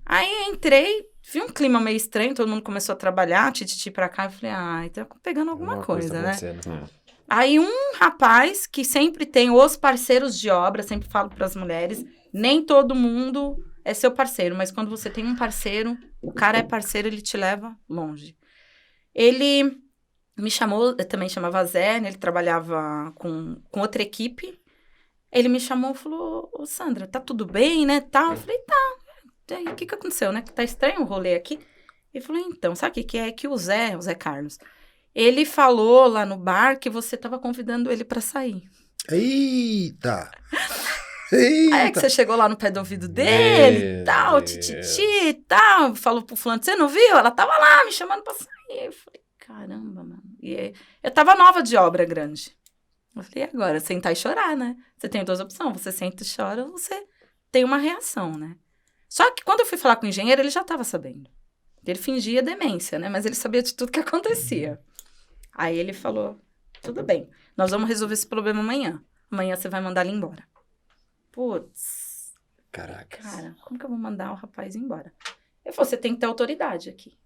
Aí entrei, vi um clima meio estranho, todo mundo começou a trabalhar, pra cá. Eu falei, ai, tá pegando alguma coisa, né? Aí um rapaz, que sempre tem os parceiros de obra, sempre falo para as mulheres, nem todo mundo é seu parceiro, mas quando você tem um parceiro, o cara é parceiro, ele te leva longe. Ele me chamou, eu também chamava Zé, né? Ele trabalhava com outra equipe. Ele me chamou e falou, ô Sandra, tá tudo bem, né? Tá. Eu falei, tá. E aí, o que aconteceu, né? Tá estranho o rolê aqui. Ele falou, então, sabe o que é? É que o Zé Carlos, ele falou lá no bar que você tava convidando ele pra sair. Eita! Aí é que você chegou lá no pé do ouvido dele e tal, tititi e tal, falou pro fulano, você não viu? Ela tava lá me chamando pra sair. Eu falei, caramba, mano. E eu tava nova de obra grande. Eu falei, e agora? Sentar e chorar, né? Você tem 2 opções, você senta e chora ou você tem uma reação, né? Só que quando eu fui falar com o engenheiro, ele já tava sabendo. Ele fingia demência, né? Mas ele sabia de tudo que acontecia. Aí ele falou, tudo bem, nós vamos resolver esse problema amanhã. Amanhã você vai mandar ele embora. Putz. Caraca. Cara, como que eu vou mandar o rapaz embora? Ele falou, você tem que ter autoridade aqui.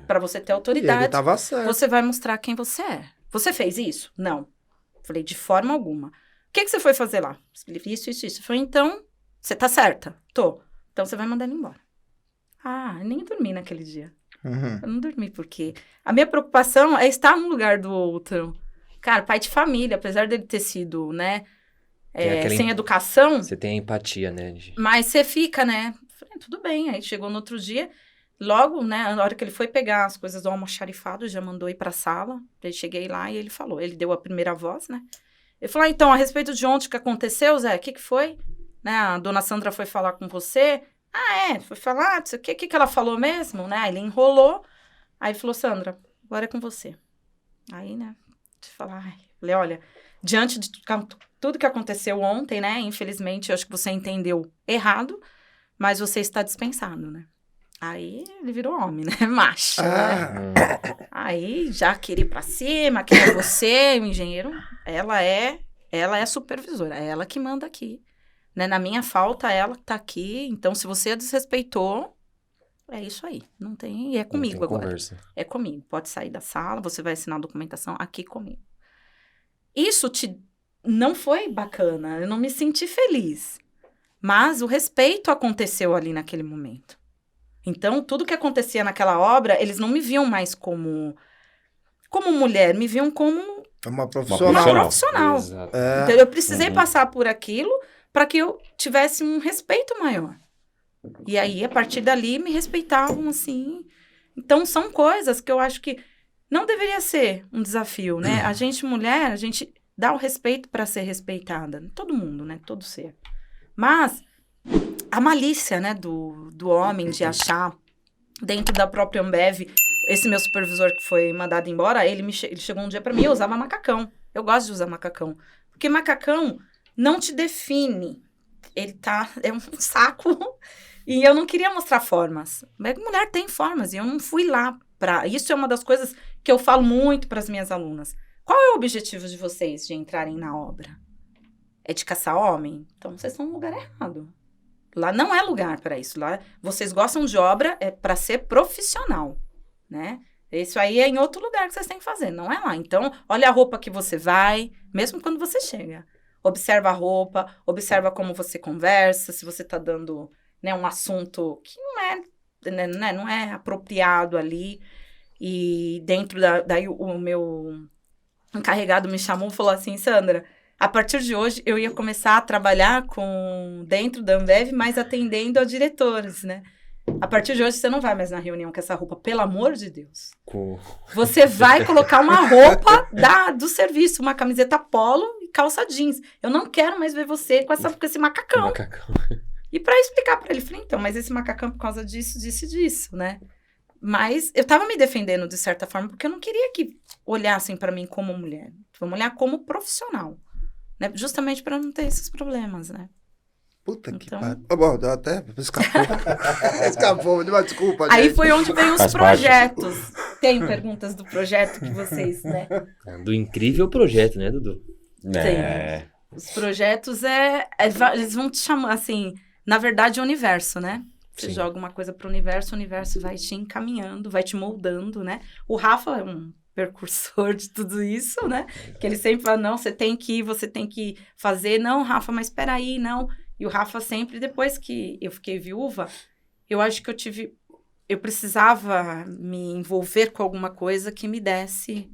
Pra você ter E autoridade, ele tava certo. você vai mostrar quem você é. Você fez isso? Não. Falei, de forma alguma. O que você foi fazer lá? Isso. Eu falei, então, você tá certa? Tô. Então, você vai mandar ele embora. Eu nem dormi naquele dia. Uhum. Eu não dormi, porque a minha preocupação é estar no lugar do outro. Cara, pai de família, apesar dele ter sido, né, sem educação... Você tem a empatia, né? Mas você fica, né? Falei, tudo bem. Aí chegou no outro dia, logo, né, na hora que ele foi pegar as coisas do almoxarifado, já mandou ir pra sala. Aí cheguei lá e ele falou, ele deu a primeira voz, né? Ele falou, então, a respeito de ontem que aconteceu, Zé, o que foi? Né, a dona Sandra foi falar com você... foi falar, o que ela falou mesmo, né? Ele enrolou, aí falou, Sandra, agora é com você. Aí, né, falei, olha, diante de tudo que aconteceu ontem, né, infelizmente, eu acho que você entendeu errado, mas você está dispensado, né? Aí ele virou homem, né, macho, né? Aí já queria ir pra cima, quem é você, o engenheiro, ela é supervisora, é ela que manda aqui. Né, na minha falta, ela tá aqui. Então, se você a desrespeitou, é isso aí. Não tem... É comigo não tem agora. Conversa. É comigo. Pode sair da sala, você vai assinar a documentação aqui comigo. Isso te não foi bacana, eu não me senti feliz. Mas o respeito aconteceu ali naquele momento. Então, tudo que acontecia naquela obra, eles não me viam mais como mulher, me viam como Uma uma profissional. profissional. Exato. É. Então, eu precisei Uhum. passar por aquilo para que eu tivesse um respeito maior. E aí, a partir dali, me respeitavam, assim. Então, são coisas que eu acho que não deveria ser um desafio, né? A gente, mulher, a gente dá o respeito para ser respeitada. Todo mundo, né? Todo ser. Mas a malícia, né, do homem de achar, dentro da própria Ambev, esse meu supervisor que foi mandado embora, ele chegou um dia para mim, eu usava macacão. Eu gosto de usar macacão. Porque macacão não te define. É um saco. E eu não queria mostrar formas. Mas mulher tem formas. E eu não fui lá para... Isso é uma das coisas que eu falo muito para as minhas alunas. Qual é o objetivo de vocês de entrarem na obra? É de caçar homem? Então, vocês estão no lugar errado. Lá não é lugar para isso. Lá, vocês gostam de obra, é para ser profissional, né? Isso aí é em outro lugar que vocês têm que fazer, não é lá. Então, olha a roupa que você vai, mesmo quando você chega. Observa a roupa, observa como você conversa, se você está dando, né, um assunto que não é apropriado ali. E dentro daí o meu encarregado me chamou e falou assim, Sandra, a partir de hoje eu ia começar a trabalhar dentro da Ambev, mas atendendo a diretores, né? A partir de hoje você não vai mais na reunião com essa roupa, pelo amor de Deus. Você vai colocar uma roupa do serviço, uma camiseta polo e calça jeans. Eu não quero mais ver você com esse macacão. E para explicar para ele, falei, então, mas esse macacão por causa disso, disso e disso, né? Mas eu tava me defendendo de certa forma, porque eu não queria que olhassem para mim como mulher. Vamos olhar como profissional, né? Justamente para não ter esses problemas, né? Puta que Então- pariu. Bom, deu até escapou. Escapou, desculpa, Aí gente. foi onde veio os Faz parte. projetos. Tem perguntas do projeto que vocês, né? Do incrível projeto, né, Dudu? É. Os projetos eles vão te chamar, assim, na verdade, é o universo, né? Você Sim. joga uma coisa pro universo, o universo vai te encaminhando, vai te moldando, né? O Rafa é um percursor de tudo isso, né? Que ele sempre fala, não, você tem que fazer. Não, Rafa, mas espera aí, não. E o Rafa sempre, depois que eu fiquei viúva, eu acho que eu precisava me envolver com alguma coisa que me desse,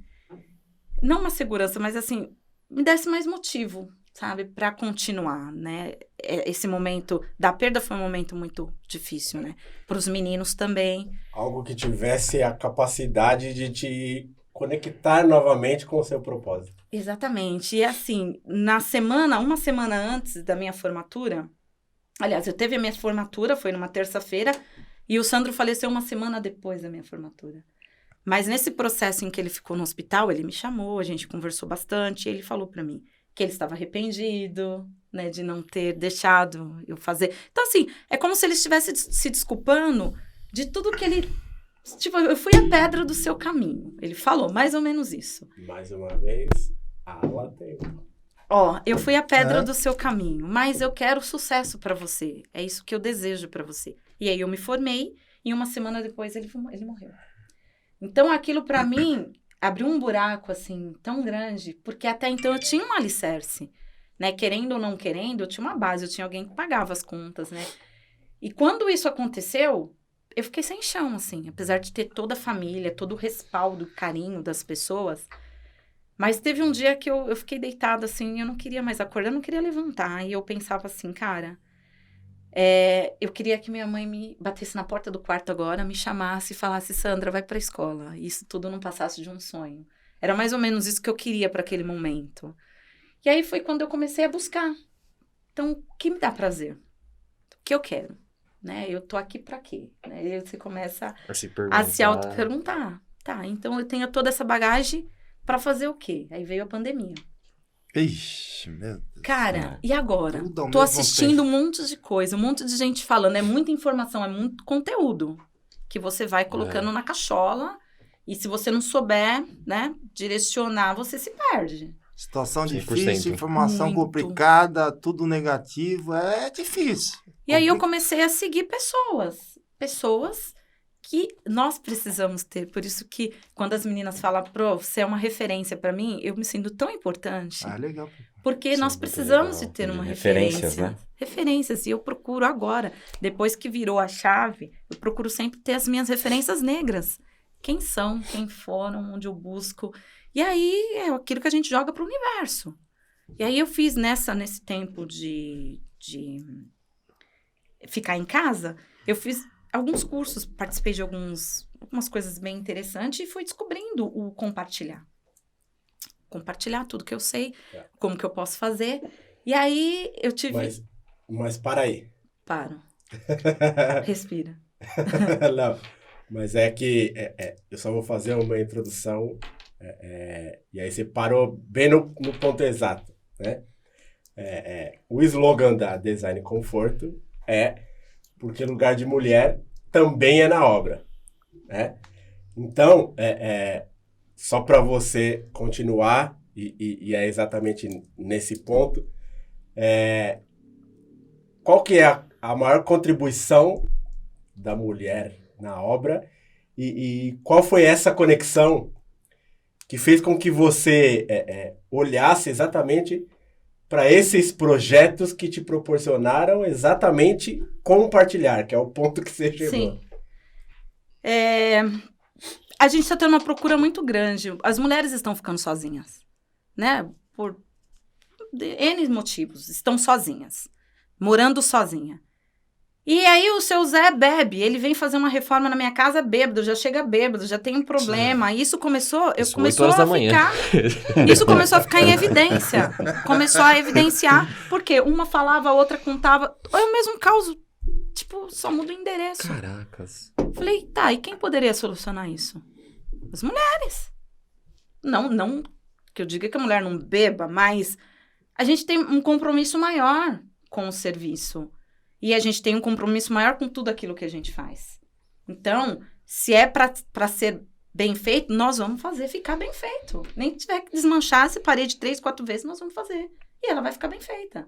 não uma segurança, mas assim, me desse mais motivo, sabe, para continuar, né? Esse momento da perda foi um momento muito difícil, né? Para os meninos também. Algo que tivesse a capacidade de te conectar novamente com o seu propósito. Exatamente. E assim, uma semana antes da minha formatura, aliás, eu teve a minha formatura, foi numa terça-feira, e o Sandro faleceu uma semana depois da minha formatura. Mas nesse processo em que ele ficou no hospital, ele me chamou, a gente conversou bastante, e ele falou para mim que ele estava arrependido, né, de não ter deixado eu fazer. Então, assim, é como se ele estivesse se desculpando de tudo que ele... Tipo, eu fui a pedra do seu caminho. Ele falou mais ou menos isso. Mais uma vez, lá tem. Ó, eu fui a pedra do seu caminho, mas eu quero sucesso pra você. É isso que eu desejo pra você. E aí eu me formei e uma semana depois ele morreu. Então aquilo pra mim abriu um buraco assim tão grande, porque até então eu tinha um alicerce, né? Querendo ou não querendo, eu tinha uma base, eu tinha alguém que pagava as contas, né? E quando isso aconteceu, eu fiquei sem chão, assim, apesar de ter toda a família, todo o respaldo, o carinho das pessoas. Mas teve um dia que eu fiquei deitada, assim, eu não queria mais acordar, eu não queria levantar. E eu pensava assim, cara, eu queria que minha mãe me batesse na porta do quarto agora, me chamasse e falasse, Sandra, vai pra escola. E isso tudo não passasse de um sonho. Era mais ou menos isso que eu queria para aquele momento. E aí foi quando eu comecei a buscar. Então, o que me dá prazer? O que eu quero? Né? Eu tô aqui pra quê? Né? E aí você começa a se auto-perguntar. Tá, então eu tenho toda essa bagagem pra fazer o quê? Aí veio a pandemia. Ixi, meu Deus. Cara, e agora? Tudo ao Tô mesmo assistindo tempo. um monte de coisa, um monte de gente falando. É muita informação, é muito conteúdo que você vai colocando na cachola. E se você não souber, né, direcionar, você se perde. Situação 100%. difícil, informação Muito. complicada, tudo negativo, é difícil. E aí eu comecei a seguir pessoas que nós precisamos ter. Por isso que quando as meninas falam, você é uma referência pra mim, eu me sinto tão importante. Ah, legal. Porque Sim, nós muito precisamos legal. de ter uma Referências, referência. né? Referências. E eu procuro agora, depois que virou a chave, eu procuro sempre ter as minhas referências negras. Quem são, quem foram, onde eu busco. E aí é aquilo que a gente joga para o universo. E aí eu fiz nesse tempo de ficar em casa, eu fiz alguns cursos, participei de algumas coisas bem interessantes e fui descobrindo o compartilhar. Compartilhar tudo que eu sei, como que eu posso fazer. E aí eu tive... Mas para aí. Paro. Respira. Não, mas é que eu só vou fazer uma introdução e aí você parou bem no ponto exato, né? O slogan da Design Conforto é porque lugar de mulher também é na obra, né? Então, só para você continuar, e é exatamente nesse ponto, qual que é a maior contribuição da mulher na obra e qual foi essa conexão que fez com que você olhasse exatamente para esses projetos que te proporcionaram exatamente compartilhar, que é o ponto que você chegou. Sim. A gente está tendo uma procura muito grande. As mulheres estão ficando sozinhas, né? Por N motivos. Estão sozinhas. Morando sozinha. E aí o seu Zé bebe. Ele vem fazer uma reforma na minha casa bêbado. Já chega bêbado, já tem um problema. Isso começou... Isso, começou 8 horas a da manhã. Isso começou a ficar em evidência. Começou a evidenciar. Porque uma falava, a outra contava. É o mesmo caos. Tipo, só muda o endereço. Caracas. Falei, tá, e quem poderia solucionar isso? As mulheres. Não que eu diga que a mulher não beba, mas a gente tem um compromisso maior com o serviço. E a gente tem um compromisso maior com tudo aquilo que a gente faz. Então, se é para ser bem feito, nós vamos fazer ficar bem feito. Nem que tiver que desmanchar essa parede 3, 4 vezes, nós vamos fazer. E ela vai ficar bem feita.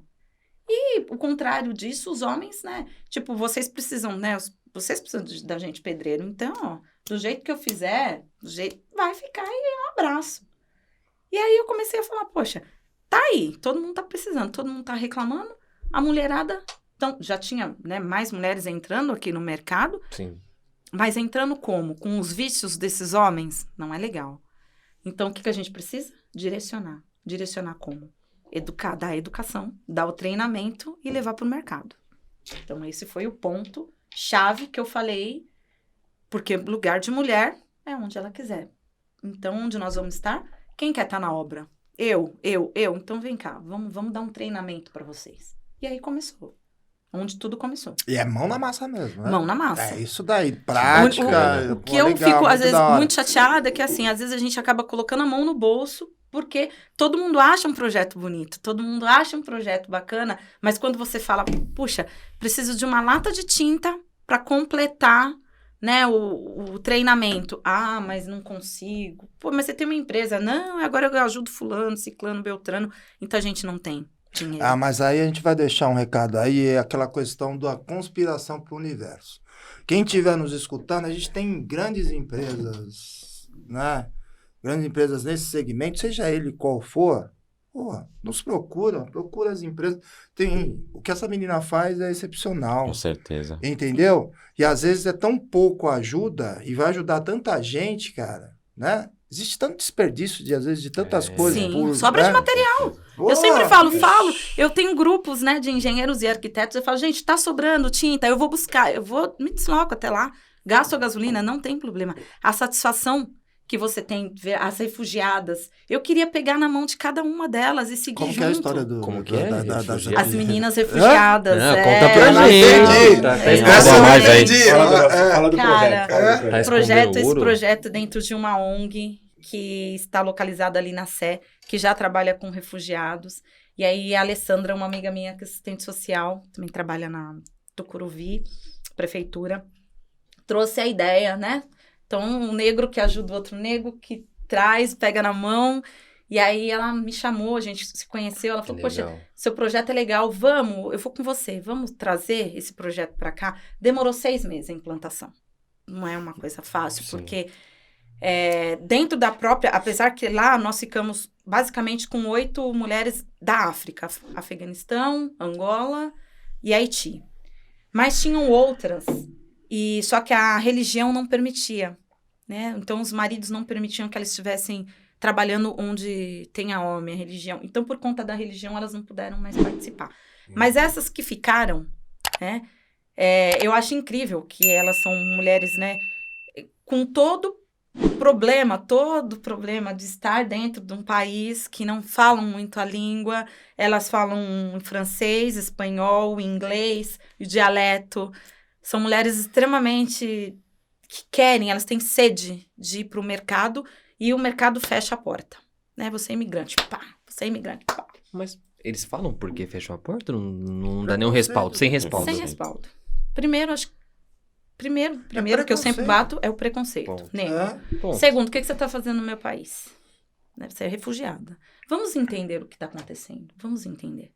E o contrário disso, os homens, né? Tipo, vocês precisam, né? Vocês precisam da gente pedreiro. Então, ó, do jeito que eu fizer, vai ficar e um abraço. E aí eu comecei a falar, poxa, tá aí, todo mundo tá precisando, todo mundo tá reclamando. A mulherada, então, já tinha, né, mais mulheres entrando aqui no mercado. Sim. Mas entrando como? Com os vícios desses homens? Não é legal. Então, o que a gente precisa? Direcionar. Direcionar como? Dar a educação, dar o treinamento e levar para o mercado. Então, esse foi o ponto-chave que eu falei, porque lugar de mulher é onde ela quiser. Então, onde nós vamos estar? Quem quer estar na obra? Eu. Então, vem cá, vamos dar um treinamento para vocês. E aí começou. Onde tudo começou. E é mão na massa mesmo, né? Mão na massa. É isso daí, prática. O que eu fico, às vezes, muito chateada é que, assim, às vezes a gente acaba colocando a mão no bolso, porque todo mundo acha um projeto bonito, todo mundo acha um projeto bacana, mas quando você fala, puxa, preciso de uma lata de tinta para completar, né, o treinamento. Ah, mas não consigo. Pô, mas você tem uma empresa. Não, agora eu ajudo fulano, ciclano, beltrano. Então a gente não tem dinheiro. Ah, mas aí a gente vai deixar um recado aí, é aquela questão da conspiração para o universo. Quem estiver nos escutando, a gente tem grandes empresas, né? Grandes empresas nesse segmento, seja ele qual for, nos procura as empresas. O que essa menina faz é excepcional. Com certeza. Entendeu? E às vezes é tão pouco ajuda e vai ajudar tanta gente, cara, né? Existe tanto desperdício, às vezes, de tantas coisas. Sim, sobra de material. Eu sempre falo, eu tenho grupos, né, de engenheiros e arquitetos, eu falo, gente, tá sobrando tinta, eu vou buscar, me desloco até lá, gasto a gasolina, não tem problema. A satisfação que você tem, ver as refugiadas, eu queria pegar na mão de cada uma delas e seguir junto. Como que é a história do... Como que é? As meninas refugiadas. Conta pra gente. Fala do projeto. Esse projeto dentro de uma ONG que está localizada ali na Sé, que já trabalha com refugiados. E aí a Alessandra, uma amiga minha que é assistente social, também trabalha na Tucuruvi, prefeitura, trouxe a ideia, né? Então, um negro que ajuda o outro negro, que traz, pega na mão. E aí ela me chamou, a gente se conheceu. Ela falou, poxa, seu projeto é legal, eu vou com você, vamos trazer esse projeto para cá. Demorou 6 meses a implantação. Não é uma coisa fácil, porque dentro da própria... Apesar que lá nós ficamos basicamente com 8 mulheres da África. Afeganistão, Angola e Haiti. Mas tinham outras, só que a religião não permitia, né? Então, os maridos não permitiam que elas estivessem trabalhando onde tem a homem, a religião. Então, por conta da religião, elas não puderam mais participar. Mas essas que ficaram, né? Eu acho incrível que elas são mulheres, né? Com todo problema de estar dentro de um país que não falam muito a língua, elas falam francês, espanhol, inglês, o dialeto. São mulheres extremamente que querem, elas têm sede de ir para o mercado e o mercado fecha a porta. Né? Você é imigrante, pá, você é imigrante, pá. Mas eles falam por que fecham a porta? Não dá nenhum respaldo, sem respaldo. Sem respaldo. Primeiro, que eu sempre preconceito. bato é o preconceito. Ponto. Nego. Ponto. Segundo, o que você está fazendo no meu país? Né? Você é refugiada. Vamos entender o que está acontecendo. Vamos entender.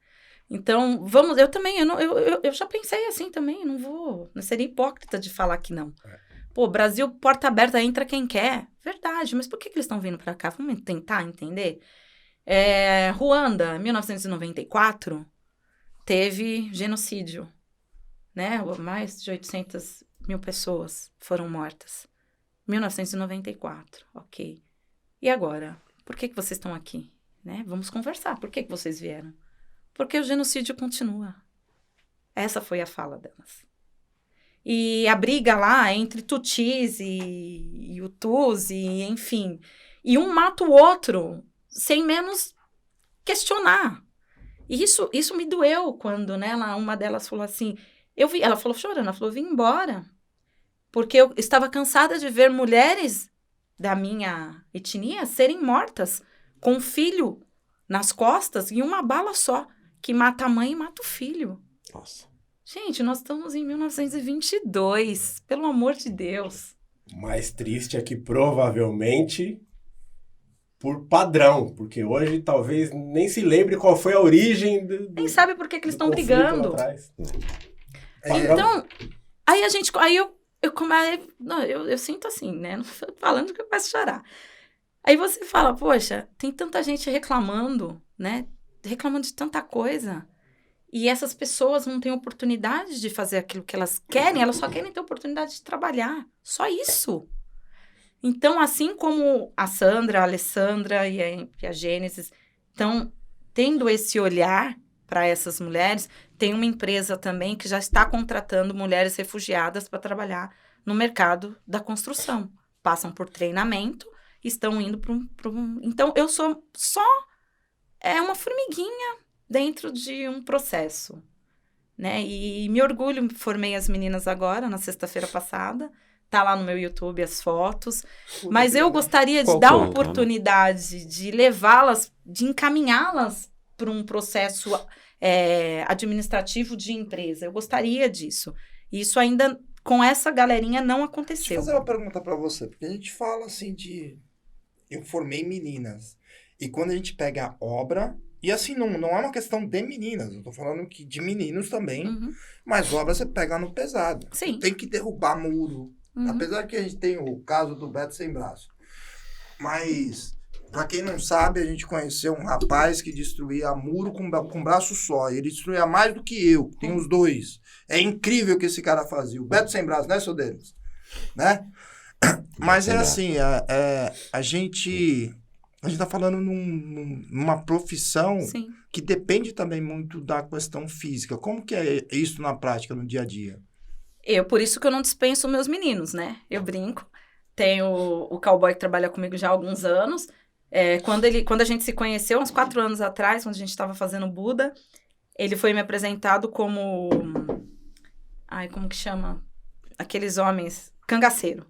Então, eu também, eu já pensei assim também, não seria hipócrita de falar que não. Pô, Brasil, porta aberta, entra quem quer. Verdade, mas por que eles estão vindo para cá? Vamos tentar entender. Ruanda, 1994, teve genocídio, né? Mais de 800 mil pessoas foram mortas. 1994, ok. E agora? Por que vocês estão aqui? Né? Vamos conversar. Por que vocês vieram? Porque o genocídio continua. Essa foi a fala delas. E a briga lá entre Tutis e Hutus, e enfim. E um mata o outro, sem menos questionar. E isso me doeu quando, né, uma delas falou assim... ela falou chorando, ela falou, vim embora. Porque eu estava cansada de ver mulheres da minha etnia serem mortas com um filho nas costas e uma bala só, que mata a mãe e mata o filho. Nossa. Gente, nós estamos em 1922, pelo amor de Deus. O mais triste é que provavelmente por padrão, porque hoje talvez nem se lembre qual foi a origem do Nem sabe por que eles estão conflito lá brigando. atrás. Então, aí eu sinto assim, né? Não tô falando que eu começo a chorar. Aí você fala, poxa, tem tanta gente reclamando, né? Reclamando de tanta coisa. E essas pessoas não têm oportunidade de fazer aquilo que elas querem, elas só querem ter oportunidade de trabalhar. Só isso. Então, assim como a Sandra, a Alessandra e a Gênesis estão tendo esse olhar para essas mulheres, tem uma empresa também que já está contratando mulheres refugiadas para trabalhar no mercado da construção. Passam por treinamento, estão indo para um... Então, eu sou só uma formiguinha dentro de um processo, né? E me orgulho, formei as meninas agora, na sexta-feira passada, tá lá no meu YouTube as fotos, mas eu gostaria de dar uma oportunidade de levá-las, de encaminhá-las para um processo administrativo de empresa. Eu gostaria disso. E isso ainda, com essa galerinha, não Deixa eu aconteceu. fazer uma pergunta pra você, porque a gente fala assim de... Eu formei meninas. E quando a gente pega a obra... E assim, não é uma questão de meninas. Eu tô falando que de meninos também. Uhum. Mas obra você pega no pesado. Sim. Tem que derrubar muro. Uhum. Apesar que a gente tem o caso do Beto Sem Braço. Mas, pra quem não sabe, a gente conheceu um rapaz que destruía muro com braço só. Ele destruía mais do que eu. Tem os dois. É incrível o que esse cara fazia. O Beto Sem Braço, né, seu Denis? Né? Mas é assim, a gente tá falando numa profissão Sim. que depende também muito da questão física. Como que é isso na prática, no dia a dia? Por isso que eu não dispenso meus meninos, né? Eu brinco. Tenho o cowboy que trabalha comigo já há alguns anos. Quando a gente se conheceu, uns 4 anos atrás, quando a gente estava fazendo Buda, ele foi me apresentado como... como que chama? Aqueles homens... Cangaceiro.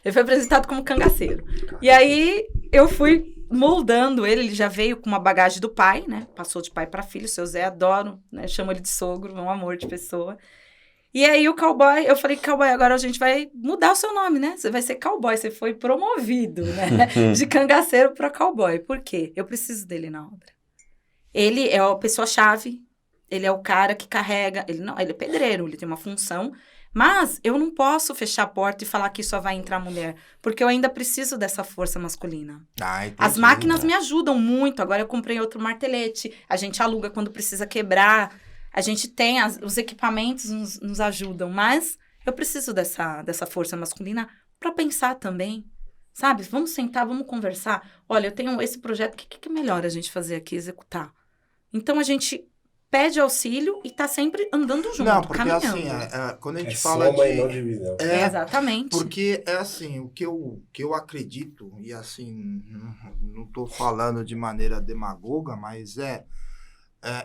Ele foi apresentado como cangaceiro. E aí, eu fui moldando ele. Ele já veio com uma bagagem do pai, né? Passou de pai para filho. Seu Zé, adoro, né? Chamo ele de sogro, é um amor de pessoa. E aí, o cowboy... Eu falei, cowboy, agora a gente vai mudar o seu nome, né? Você vai ser cowboy. Você foi promovido, né? De cangaceiro para cowboy. Por quê? Eu preciso dele na obra. Ele é a pessoa-chave. Ele é o cara que carrega... Ele é pedreiro, ele tem uma função... Mas eu não posso fechar a porta e falar que só vai entrar mulher, porque eu ainda preciso dessa força masculina. Entendi, As máquinas né? me ajudam muito. Agora eu comprei outro martelete, a gente aluga quando precisa quebrar, a gente tem, os equipamentos nos ajudam, mas eu preciso dessa força masculina para pensar também, sabe? Vamos sentar, vamos conversar. Olha, eu tenho esse projeto, o que é melhor a gente fazer aqui, executar? Então a gente pede auxílio e tá sempre andando junto, Não, porque caminhando. assim, quando a gente É fala soma e não de... divisão. Exatamente. Porque é assim, o que eu acredito, e assim, não estou falando de maneira demagoga, mas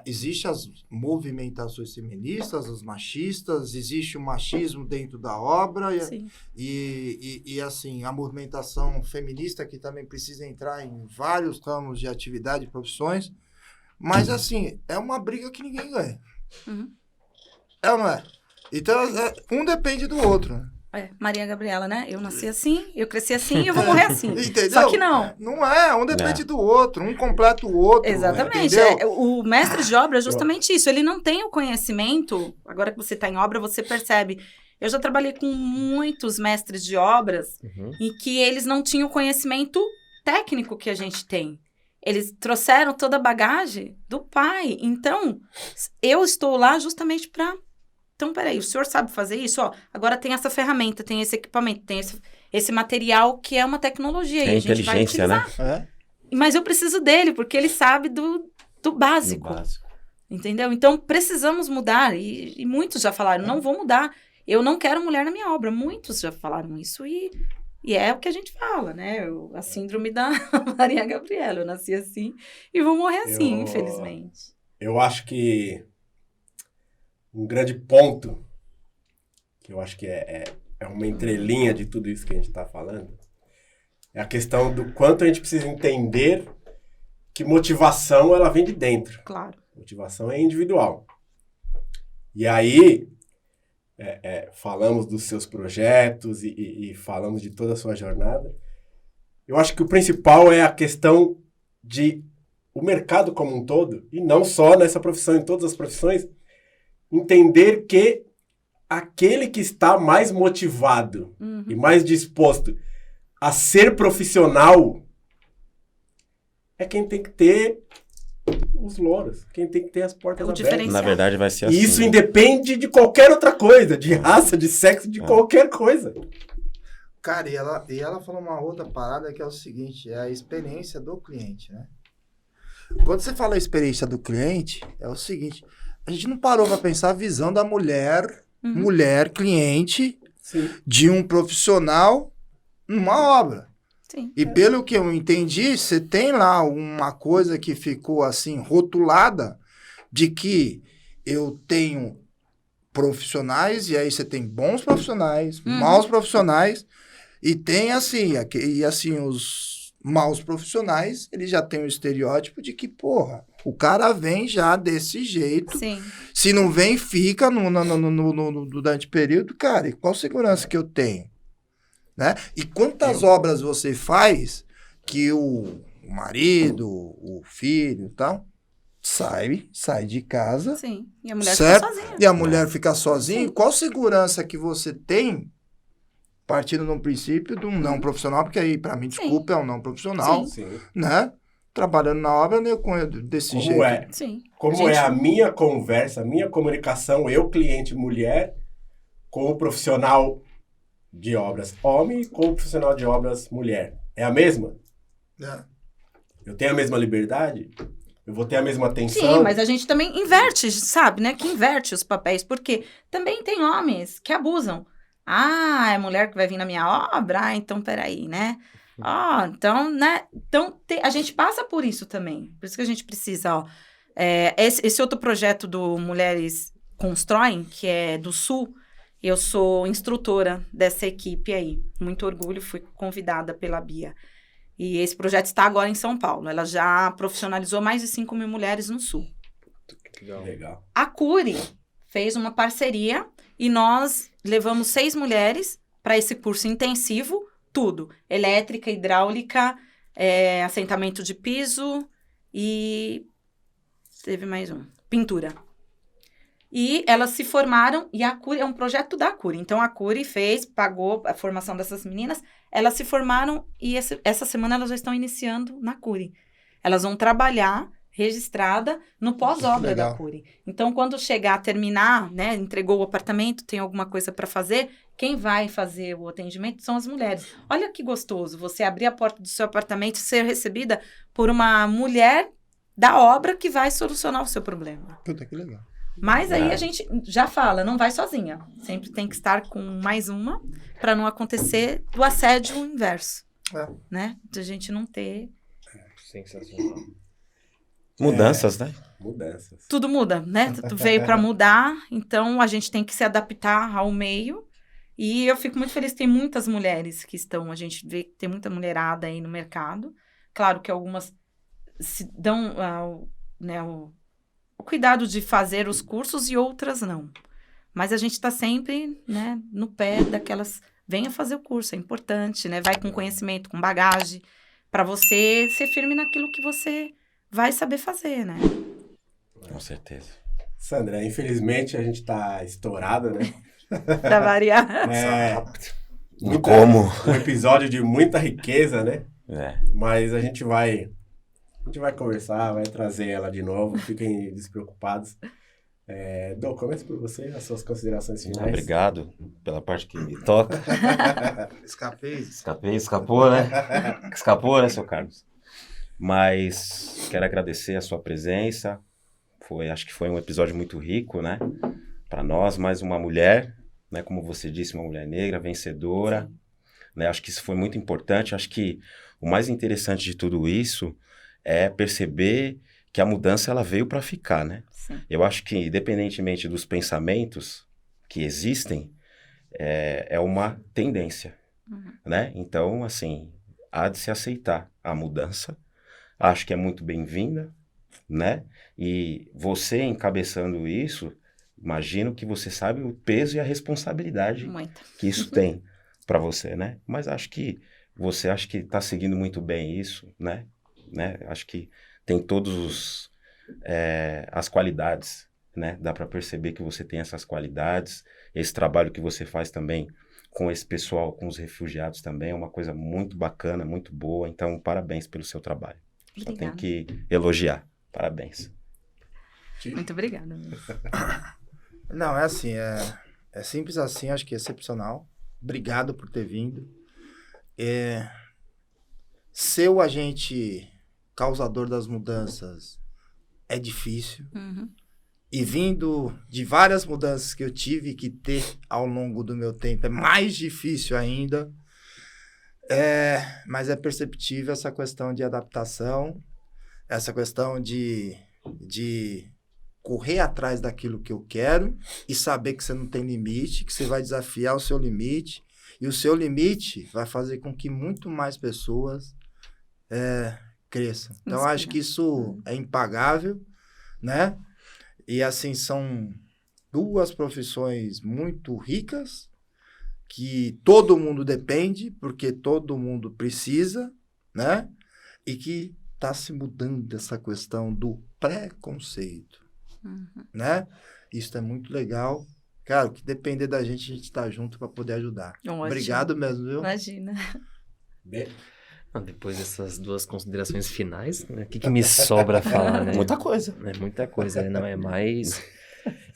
existem as movimentações feministas, as machistas, existe o machismo dentro da obra, Sim. e assim, a movimentação feminista que também precisa entrar em vários ramos de atividade e profissões, mas assim, é uma briga que ninguém ganha. Uhum. É ou não é? Então, um depende do outro, né? Maria Gabriela, né? Eu nasci assim, eu cresci assim e eu vou morrer assim. Entendeu? Só que não. Não é, um depende do outro, um completa o outro. Exatamente. Entendeu? O mestre de obra é justamente isso. Ele não tem o conhecimento. Agora que você está em obra, você percebe. Eu já trabalhei com muitos mestres de obras em que eles não tinham o conhecimento técnico que a gente tem. Eles trouxeram toda a bagagem do pai. Então, eu estou lá justamente para... Então, peraí, o senhor sabe fazer isso? Ó, agora tem essa ferramenta, tem esse equipamento, tem esse material que é uma tecnologia. É e a gente vai inteligência, né? utilizar. Mas eu preciso dele, porque ele sabe do básico. No básico. Entendeu? Então, precisamos mudar. E muitos já falaram, não vou mudar. Eu não quero mulher na minha obra. Muitos já falaram isso. E é o que a gente fala, né? A síndrome da Maria Gabriela. Eu nasci assim e vou morrer assim, infelizmente. Eu acho que um grande ponto, que eu acho que é uma entrelinha de tudo isso que a gente está falando, é a questão do quanto a gente precisa entender que motivação ela vem de dentro. Claro. Motivação é individual. E aí, falamos dos seus projetos e falamos de toda a sua jornada. Eu acho que o principal é a questão de o mercado como um todo, e não só nessa profissão, em todas as profissões, entender que aquele que está mais motivado e mais disposto a ser profissional é quem tem que ter os louros, quem tem que ter as portas O abertas. diferencial. Na verdade, vai ser assim. E isso né? independe de qualquer outra coisa, de raça, de sexo, de qualquer coisa. Cara, e ela falou uma outra parada que é o seguinte, é a experiência do cliente, né? Quando você fala a experiência do cliente, é o seguinte, a gente não parou para pensar a visão da mulher cliente, Sim. de um profissional numa obra. Sim. E pelo que eu entendi, você tem lá uma coisa que ficou assim rotulada de que eu tenho profissionais, e aí você tem bons profissionais, maus profissionais, e tem assim, os maus profissionais, eles já têm o estereótipo de que, porra, o cara vem já desse jeito. Sim. Se não vem, fica durante o período, cara, e qual segurança que eu tenho? Né? E quantas obras você faz que o marido, o filho e tal, sai de casa, Sim. E a mulher certo? fica sozinha. E a mulher fica sozinha. E qual segurança que você tem, partindo de um princípio de um não profissional, porque aí, para mim, desculpa, é um não profissional, Sim. né? Trabalhando na obra desse Como jeito. é? Sim. Como Gente, é a minha conversa, a minha comunicação, eu, cliente mulher, com o profissional de obras homem e com o profissional de obras mulher. É a mesma? É. Eu tenho a mesma liberdade? Eu vou ter a mesma atenção? Sim, mas a gente também inverte, sabe, né? Que inverte os papéis, porque também tem homens que abusam. Ah, é mulher que vai vir na minha obra? Ah, então peraí, né? Então, né? Então, a gente passa por isso também. Por isso que a gente precisa, ó. Esse outro projeto do Mulheres Constroem, que é do Sul, eu sou instrutora dessa equipe aí. Muito orgulho, fui convidada pela Bia. E esse projeto está agora em São Paulo. Ela já profissionalizou mais de 5.000 mulheres no Sul. Legal. A Cury fez uma parceria e nós levamos 6 mulheres para esse curso intensivo, tudo. Elétrica, hidráulica, assentamento de piso e teve mais um. Pintura. E elas se formaram, e a Cury é um projeto da Cury. Então, a Cury pagou a formação dessas meninas, elas se formaram e essa semana elas já estão iniciando na Cury. Elas vão trabalhar registrada no pós-obra da Cury. Então, quando chegar a terminar, né, entregou o apartamento, tem alguma coisa para fazer, quem vai fazer o atendimento são as mulheres. Olha que gostoso, você abrir a porta do seu apartamento e ser recebida por uma mulher da obra que vai solucionar o seu problema. Puta, que legal. Mas aí a gente já fala, não vai sozinha. Sempre tem que estar com mais uma para não acontecer do assédio inverso. Né? De a gente não ter... Sensacional. Mudanças, né? Mudanças. Tudo muda, né? Tudo veio para mudar, então a gente tem que se adaptar ao meio. E eu fico muito feliz que tem muitas mulheres que estão, a gente vê que tem muita mulherada aí no mercado. Claro que algumas se dão o cuidado de fazer os cursos e outras não. Mas a gente está sempre, né, no pé daquelas... Venha fazer o curso, é importante, né? Vai com conhecimento, com bagagem, para você ser firme naquilo que você vai saber fazer, né? Com certeza. Sandra, infelizmente a gente tá estourado, né? Para variar. Como? Um episódio de muita riqueza, né? É. Mas a gente vai conversar, vai trazer ela de novo, fiquem despreocupados. Dom, comece por você, as suas considerações finais. Obrigado pela parte que me toca. Escapou, né? Escapou, né, seu Carlos? Mas quero agradecer a sua presença. Acho que foi um episódio muito rico, né? Para nós, mais uma mulher, né? Como você disse, uma mulher negra, vencedora. Né? Acho que isso foi muito importante. Acho que o mais interessante de tudo isso é perceber que a mudança ela veio para ficar, né? Sim. Eu acho que, independentemente dos pensamentos que existem, é uma tendência, né? Então, assim, há de se aceitar a mudança. Acho que é muito bem-vinda, né? E você encabeçando isso, imagino que você sabe o peso e a responsabilidade que isso tem para você, né? Mas acho que você está seguindo muito bem isso, né? Acho que tem todos as qualidades, né? Dá para perceber que você tem essas qualidades. Esse trabalho que você faz também com esse pessoal, com os refugiados também, é uma coisa muito bacana, muito boa. Então, parabéns pelo seu trabalho. Só tenho que elogiar. Parabéns. Muito obrigada. Não, é assim, é simples assim, acho que é excepcional. Obrigado por ter vindo. Ser o agente causador das mudanças é difícil. E vindo de várias mudanças que eu tive que ter ao longo do meu tempo, é mais difícil ainda. Mas é perceptível essa questão de adaptação, essa questão de correr atrás daquilo que eu quero e saber que você não tem limite, que você vai desafiar o seu limite, e o seu limite vai fazer com que muito mais pessoas cresçam. Então, acho que isso é impagável, né? E, assim, são duas profissões muito ricas, que todo mundo depende, porque todo mundo precisa, né? E que está se mudando essa questão do preconceito, né? Isso é muito legal. Cara, o que depender da gente, a gente está junto para poder ajudar. Ótimo. Obrigado mesmo, viu? Imagina. Depois dessas duas considerações finais, né, o que me sobra falar, né? Muita coisa. É muita coisa, né? Não é mais...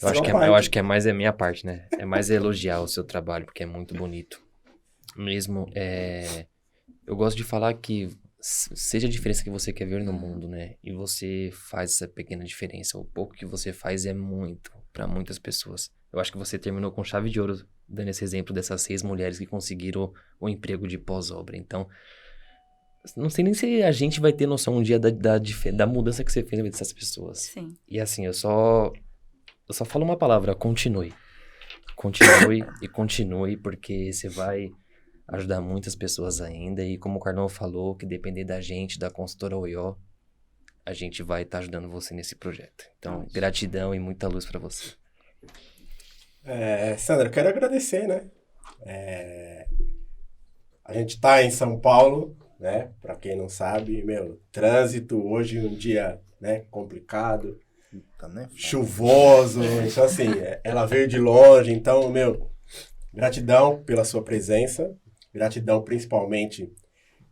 Eu acho que é mais a minha parte, né? É mais elogiar o seu trabalho, porque é muito bonito. Mesmo, eu gosto de falar que seja a diferença que você quer ver no mundo, né? E você faz essa pequena diferença. O pouco que você faz é muito para muitas pessoas. Eu acho que você terminou com chave de ouro, dando esse exemplo dessas 6 mulheres que conseguiram o emprego de pós-obra. Então, não sei nem se a gente vai ter noção um dia da mudança que você fez dessas pessoas. Sim. E assim, eu só falo uma palavra: continue. Continue e continue, porque você vai ajudar muitas pessoas ainda. E como o Carlão falou, que depender da gente, da consultora Oió, a gente vai estar ajudando você nesse projeto. Então, gratidão e muita luz para você. Sandra, quero agradecer, né? A gente tá em São Paulo, né? Pra quem não sabe, trânsito hoje um dia, né, complicado. chuvoso. Então, assim, ela veio de longe. Então, meu, gratidão pela sua presença. Gratidão principalmente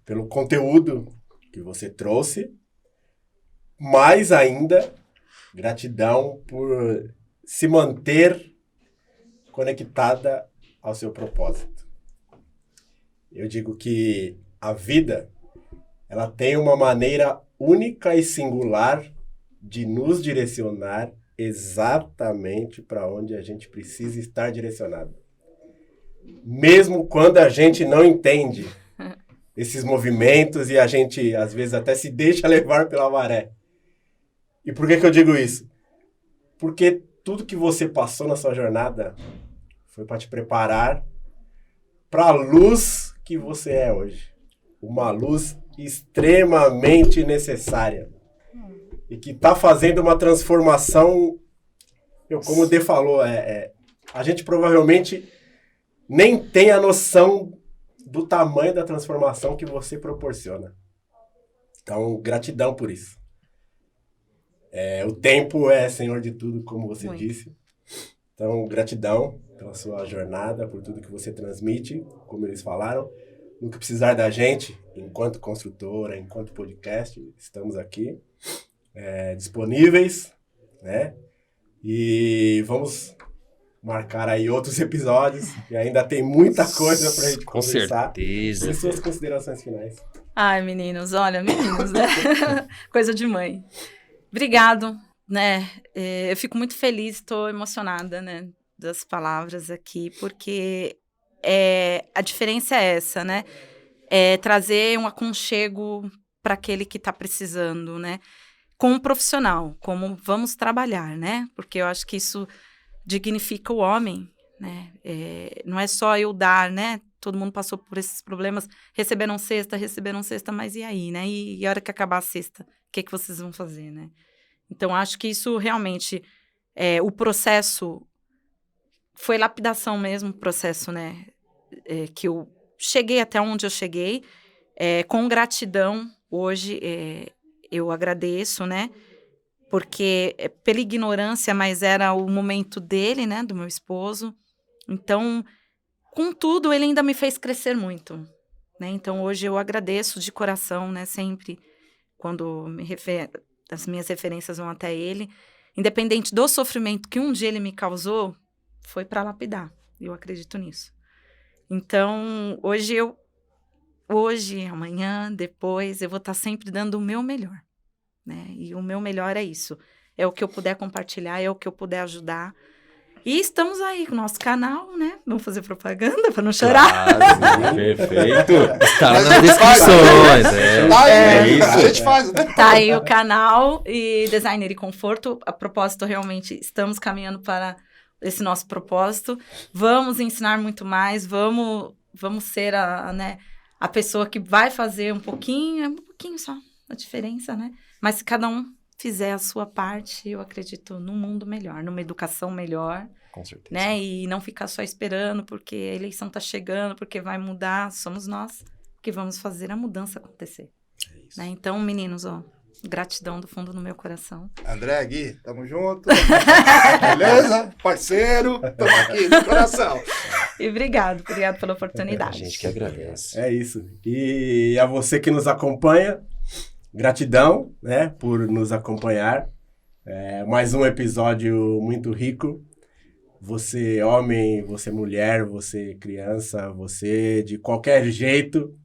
pelo conteúdo que você trouxe. Mais ainda, gratidão por se manter conectada ao seu propósito. Eu digo que a vida, ela tem uma maneira única e singular de nos direcionar exatamente para onde a gente precisa estar direcionado. Mesmo quando a gente não entende esses movimentos e a gente, às vezes, até se deixa levar pela maré. E por que eu digo isso? Porque tudo que você passou na sua jornada foi para te preparar para a luz que você é hoje. Uma luz extremamente necessária. E que está fazendo uma transformação, como o Dê falou, a gente provavelmente nem tem a noção do tamanho da transformação que você proporciona. Então, gratidão por isso. O tempo é senhor de tudo, como você disse. Então, gratidão pela sua jornada, por tudo que você transmite, como eles falaram. No que precisar da gente, enquanto construtora, enquanto podcast, estamos aqui, disponíveis, né? E vamos marcar aí outros episódios, e ainda tem muita coisa pra gente conversar. Com certeza. E suas considerações finais. Ai, meninos, olha, meninos, né? Coisa de mãe. Obrigado, né? Eu fico muito feliz, estou emocionada, né? Das palavras aqui, porque a diferença é essa, né? Trazer um aconchego para aquele que está precisando, né? Com um profissional, como vamos trabalhar, né? Porque eu acho que isso dignifica o homem, né? Não é só eu dar, né? Todo mundo passou por esses problemas, receberam cesta, mas e aí, né? E a hora que acabar a cesta, o que vocês vão fazer, né? Então, acho que isso realmente, o processo, foi lapidação mesmo, o processo, né? Que eu cheguei até onde eu cheguei, com gratidão, hoje, eu agradeço, né? Porque pela ignorância, mas era o momento dele, né? Do meu esposo. Então, contudo, ele ainda me fez crescer muito, né? Então, hoje eu agradeço de coração, né? Sempre, quando as minhas referências vão até ele. Independente do sofrimento que um dia ele me causou, foi para lapidar. Eu acredito nisso. Então, hoje, amanhã, depois, eu vou estar sempre dando o meu melhor, né? E o meu melhor é isso. É o que eu puder compartilhar, é o que eu puder ajudar. E estamos aí com o nosso canal, né? Vamos fazer propaganda para não chorar. Claro, perfeito. Está nas descrições. A gente faz. Tá aí o canal e Designer e Conforto. A propósito, realmente, estamos caminhando para esse nosso propósito. Vamos ensinar muito mais, vamos ser a pessoa que vai fazer um pouquinho só a diferença, né? Mas se cada um fizer a sua parte, eu acredito num mundo melhor, numa educação melhor. Com certeza. Né? E não ficar só esperando porque a eleição está chegando, porque vai mudar. Somos nós que vamos fazer a mudança acontecer. Né? Então, meninos, gratidão do fundo do meu coração. André, Gui, tamo junto. Beleza? Parceiro, tamo aqui no coração. E obrigado pela oportunidade. A gente que agradece. É isso. E a você que nos acompanha, gratidão, né, por nos acompanhar. Mais um episódio muito rico. Você homem, você mulher, você criança, você de qualquer jeito,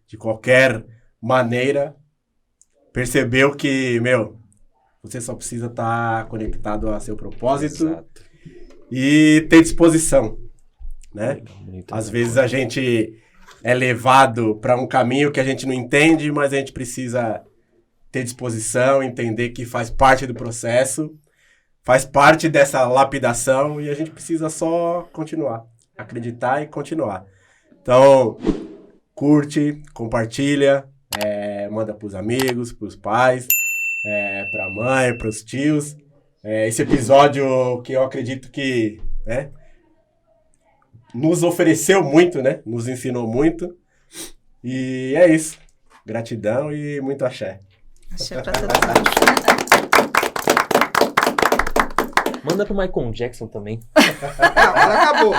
de qualquer maneira, percebeu que, você só precisa estar conectado a seu propósito. Exato. E ter disposição, né? Às vezes a gente é levado para um caminho que a gente não entende, mas a gente precisa ter disposição, entender que faz parte do processo, faz parte dessa lapidação e a gente precisa só continuar, acreditar e continuar. Então, curte, compartilha, manda pros amigos, pros pais, pra mãe, pros tios. Esse episódio que eu acredito que, né, nos ofereceu muito, né? Nos ensinou muito. E é isso. Gratidão e muito axé. Axé pra todo mundo. Manda pro Michael Jackson também. Agora acabou.